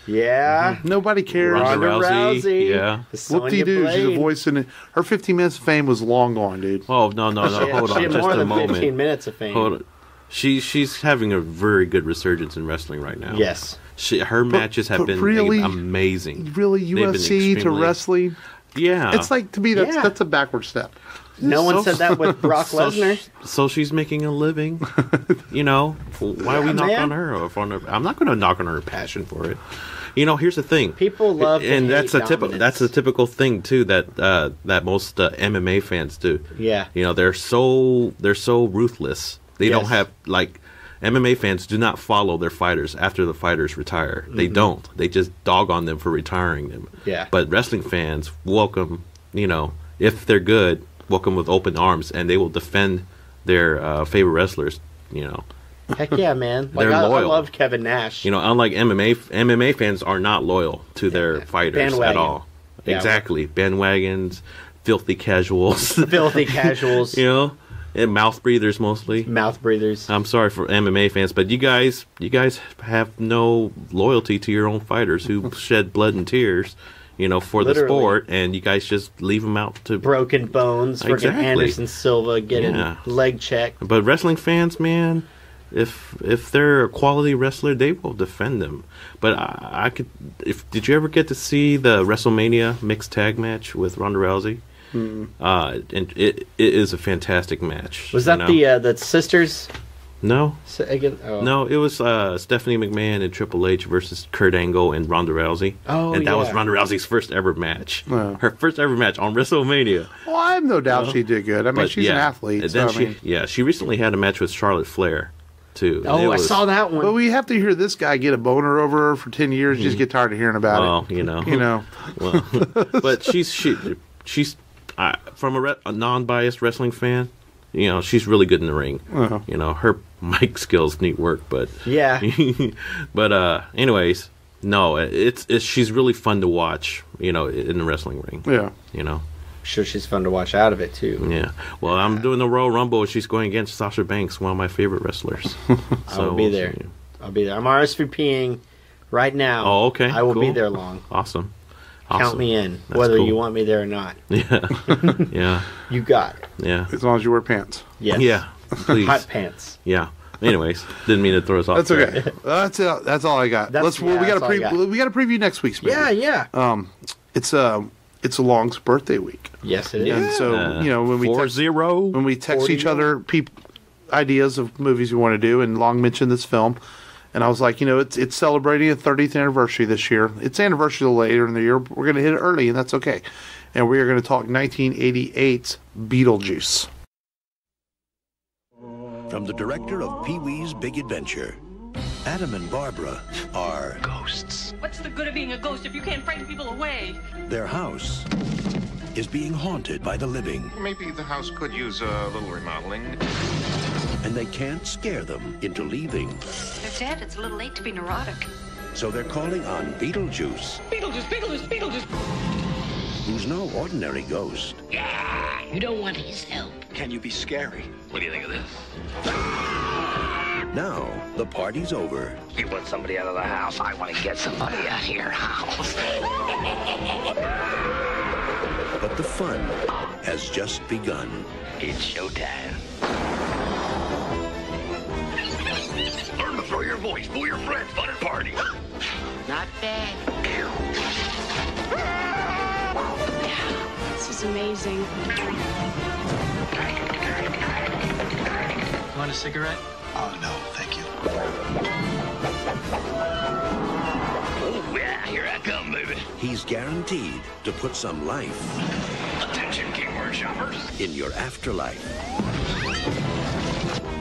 Yeah. Nobody cares. Ronda Rousey. Yeah. Whoop-de-doo. She's a voice in it. Her 15 minutes of fame was long gone, dude. Oh, no. Hold She on. had Just more a than moment. 15 minutes of fame. Hold on. She's having a very good resurgence in wrestling right now. Yes. Her matches have been really, amazing. Really, They've been UFC to extremely- wrestling? Yeah. It's like, to me, that's a backward step. No one said that with Brock Lesnar. So she's making a living. You know, why we knock on her? I'm not going to knock on her passion for it. You know, here's the thing. People love to and hate that's a dominance. typical thing too that most MMA fans do. Yeah. You know, they're so ruthless. They don't Yes. have like MMA fans do not follow their fighters after the fighters retire. They don't. They just dog on them for retiring them. Yeah. But wrestling fans welcome, you know, if they're good, welcome with open arms, and they will defend their favorite wrestlers, you know. Heck yeah, man. Like, They're I loyal. love Kevin Nash. You know, unlike MMA fans are not loyal to their fighters Bandwagon. at all. Yeah. Exactly. Bandwagons, filthy casuals. Filthy casuals. You know, and mouth breathers mostly. Mouth breathers. I'm sorry for MMA fans, but you guys have no loyalty to your own fighters who shed blood and tears, you know, for the sport, and you guys just leave them out to Broken bones. Freaking Exactly. Anderson Silva getting leg checked. But wrestling fans, man, if they're a quality wrestler, they will defend them. But I could. Did you ever get to see the WrestleMania mixed tag match with Ronda Rousey? And it is a fantastic match. Was that the sisters? No. Again? Oh. No, it was Stephanie McMahon and Triple H versus Kurt Angle and Ronda Rousey. Oh, and that was Ronda Rousey's first ever match. Wow. Her first ever match on WrestleMania. Well, I have no doubt she did good. I mean, she's an athlete. And So, then she recently had a match with Charlotte Flair, too. Oh, I saw that one. But we have to hear this guy get a boner over her for 10 years. Just get tired of hearing about it. You know. You know. Well, but she's from a non-biased wrestling fan. You know, she's really good in the ring. Uh-huh. You know, her mic skills need work, but yeah. But anyways, no, it's she's really fun to watch. You know, in the wrestling ring. Yeah. You know. Sure, she's fun to watch out of it too. Yeah. Well, I'm doing the Royal Rumble, and she's going against Sasha Banks, one of my favorite wrestlers. I'll be there. I'm RSVPing right now. Oh, okay. I will cool. be there long. Awesome. Count me in, That's whether cool. you want me there or not. Yeah. Yeah. You got it. Yeah. As long as you wear pants. Yes. Yeah. Please. Hot pants. Yeah. Anyways, didn't mean to throw us off. That's okay. That's it. That's all I got. We got a preview next week's movie. Yeah. It's a Long's birthday week. Yes, it is. And so when we text each other ideas of movies we want to do, and Long mentioned this film, and I was like, it's celebrating a 30th anniversary this year. It's anniversary a little later in the year. But we're going to hit it early, and that's okay. And we are going to talk 1988's Beetlejuice. From the director of Pee-wee's Big Adventure, Adam and Barbara are ghosts. What's the good of being a ghost if you can't frighten people away? Their house is being haunted by the living. Maybe the house could use a little remodeling. And they can't scare them into leaving. They're dead. It's a little late to be neurotic. So they're calling on Beetlejuice. Beetlejuice! Who's no ordinary ghost. You don't want his help. Can you be scary? What do you think of this? Now, the party's over. You want somebody out of the house? I want to get somebody out of your house. But the fun has just begun. It's showtime. Learn to throw your voice, fool your friends, fun and party. Not bad. This is amazing. Want a cigarette? Oh, no, thank you. Oh, yeah, here I come, baby. He's guaranteed to put some life Attention, Kingword shoppers. in your afterlife.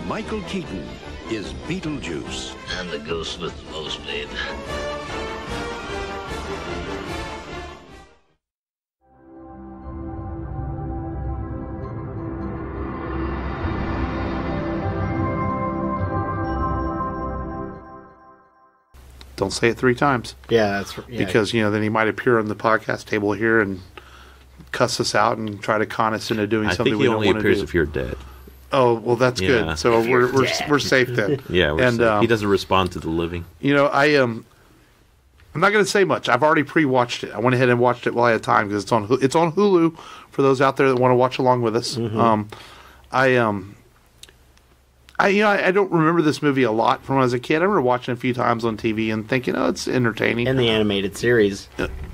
Michael Keaton is Beetlejuice. I'm the ghost with the most, babe. Don't say it 3 times. Yeah, because then he might appear on the podcast table here and cuss us out and try to con us into doing something we don't want to do. I think he only appears if you're dead. Oh, well, that's good. So we're safe then. Yeah, we're safe. He doesn't respond to the living. I'm not going to say much. I've already pre-watched it. I went ahead and watched it while I had time because it's on Hulu for those out there that want to watch along with us. Mm-hmm. I don't remember this movie a lot from when I was a kid. I remember watching it a few times on TV and thinking, it's entertaining. And the animated series.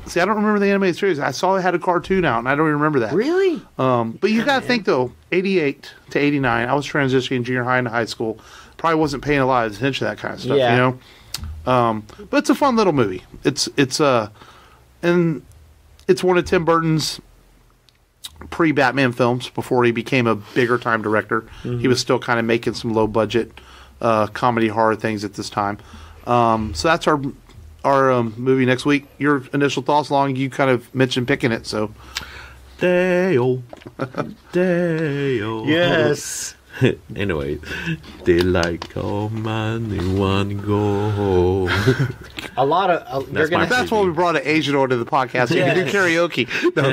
See, I don't remember the animated series. I saw it had a cartoon out, and I don't even remember that. Really? But you got to think, though, 88 to 89, I was transitioning junior high into high school. Probably wasn't paying a lot of attention to that kind of stuff, But it's a fun little movie. It's one of Tim Burton's pre-Batman films before he became a bigger time director. Mm-hmm. He was still kind of making some low budget comedy horror things at this time. So that's our movie next week. Your initial thoughts, Long? You kind of mentioned picking it, so Dale. Dale. Yes. Anyway, daylight come and they want to go home. A lot of that's why we brought an Asian onto the podcast. You can do karaoke. No.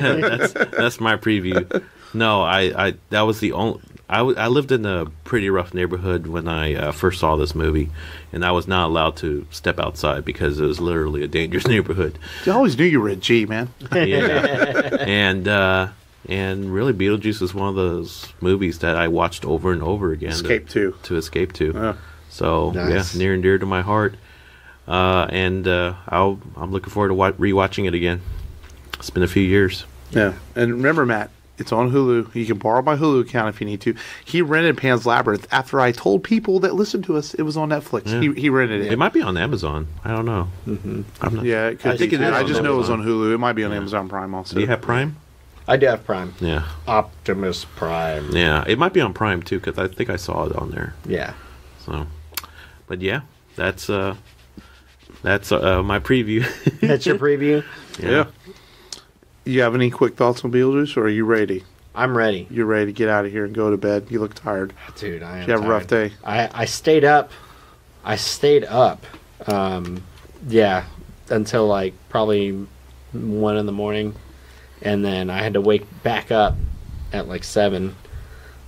That's my preview. No, I that was the only. I lived in a pretty rough neighborhood when I first saw this movie, and I was not allowed to step outside because it was literally a dangerous neighborhood. I always knew you were a G, man. Yeah, and really, Beetlejuice is one of those movies that I watched over and over again. To escape to. Yeah. So nice. Yeah, near and dear to my heart. I'm looking forward to rewatching it again. It's been a few years. Yeah, and remember, Matt, it's on Hulu. You can borrow my Hulu account if you need to. He rented Pan's Labyrinth after I told people that listened to us it was on Netflix. Yeah. He rented it. It might be on Amazon. I don't know. Mm-hmm. I'm not. Yeah, it could. I think it is. I just know it was on Hulu. It might be on Amazon Prime also. Do you have Prime? I do have Prime. Yeah. Optimus Prime. Yeah, it might be on Prime too because I think I saw it on there. Yeah. So, but yeah, that's my preview. That's your preview? Yeah. You have any quick thoughts on Beetlejuice, or are you ready? I'm ready. You're ready to get out of here and go to bed. You look tired. Dude, I am Did you have tired. a rough day? I stayed up. Until like probably 1 in the morning. And then I had to wake back up at like 7.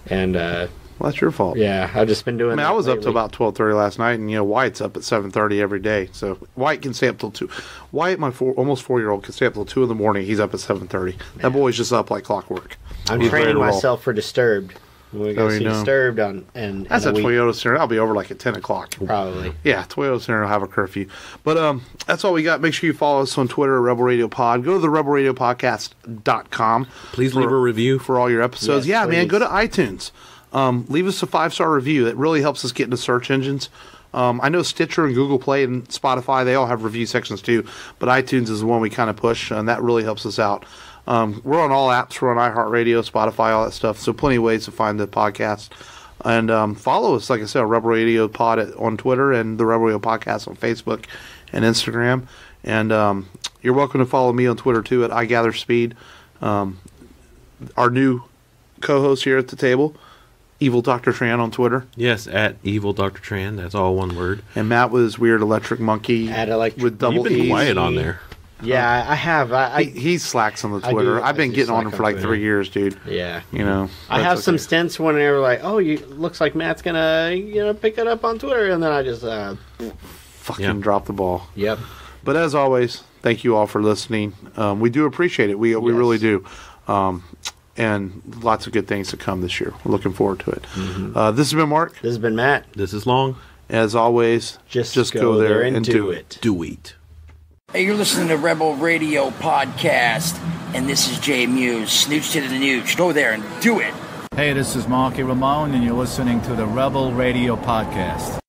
And well, that's your fault. Yeah, I've just been doing. I was up till about 12:30 last night, and Wyatt's up at 7:30 every day. So Wyatt can stay up till 2. Wyatt, my almost 4-year-old, can stay up till 2 in the morning. He's up at 7:30. That boy's just up like clockwork. I'm training myself for Disturbed. We're going to see Disturbed that's a Toyota Center. I'll be over like at 10 o'clock. Probably. Yeah, Toyota Center will have a curfew. But that's all we got. Make sure you follow us on Twitter, Rebel Radio Pod. Go to the rebelradiopodcast.com. Please leave a review for all your episodes. Yes, please. Man, go to iTunes. Leave us a 5-star review. It really helps us get into search engines. I know Stitcher and Google Play and Spotify, they all have review sections too. But iTunes is the one we kind of push, and that really helps us out. We're on all apps. We're on iHeartRadio, Spotify, all that stuff. So plenty of ways to find the podcast. And follow us, like I said, Rebel Radio Pod on Twitter and the Rebel Radio Podcast on Facebook and Instagram. And you're welcome to follow me on Twitter, too, at iGatherSpeed. Our new co-host here at the table, Evil Dr. Tran on Twitter. Yes, at Evil Dr. Tran. That's all one word. And Matt was Weird Electric Monkey with double You've been E's. quiet on there. Yeah, I have. He slacks on the Twitter. I've been getting on him for like 3 years, dude. Yeah. I have some stints when they were like, "Oh, looks like Matt's gonna pick it up on Twitter," and then I just fucking drop the ball. Yep. But as always, thank you all for listening. We do appreciate it. We really do. And lots of good things to come this year. We're looking forward to it. Mm-hmm. This has been Mark. This has been Matt. This is Long. As always, just go there and do it. Do it. Hey, you're listening to Rebel Radio Podcast, and this is Jay Muse. Snooch to the nooch. Go there and do it. Hey, this is Marky Ramone, and you're listening to the Rebel Radio Podcast.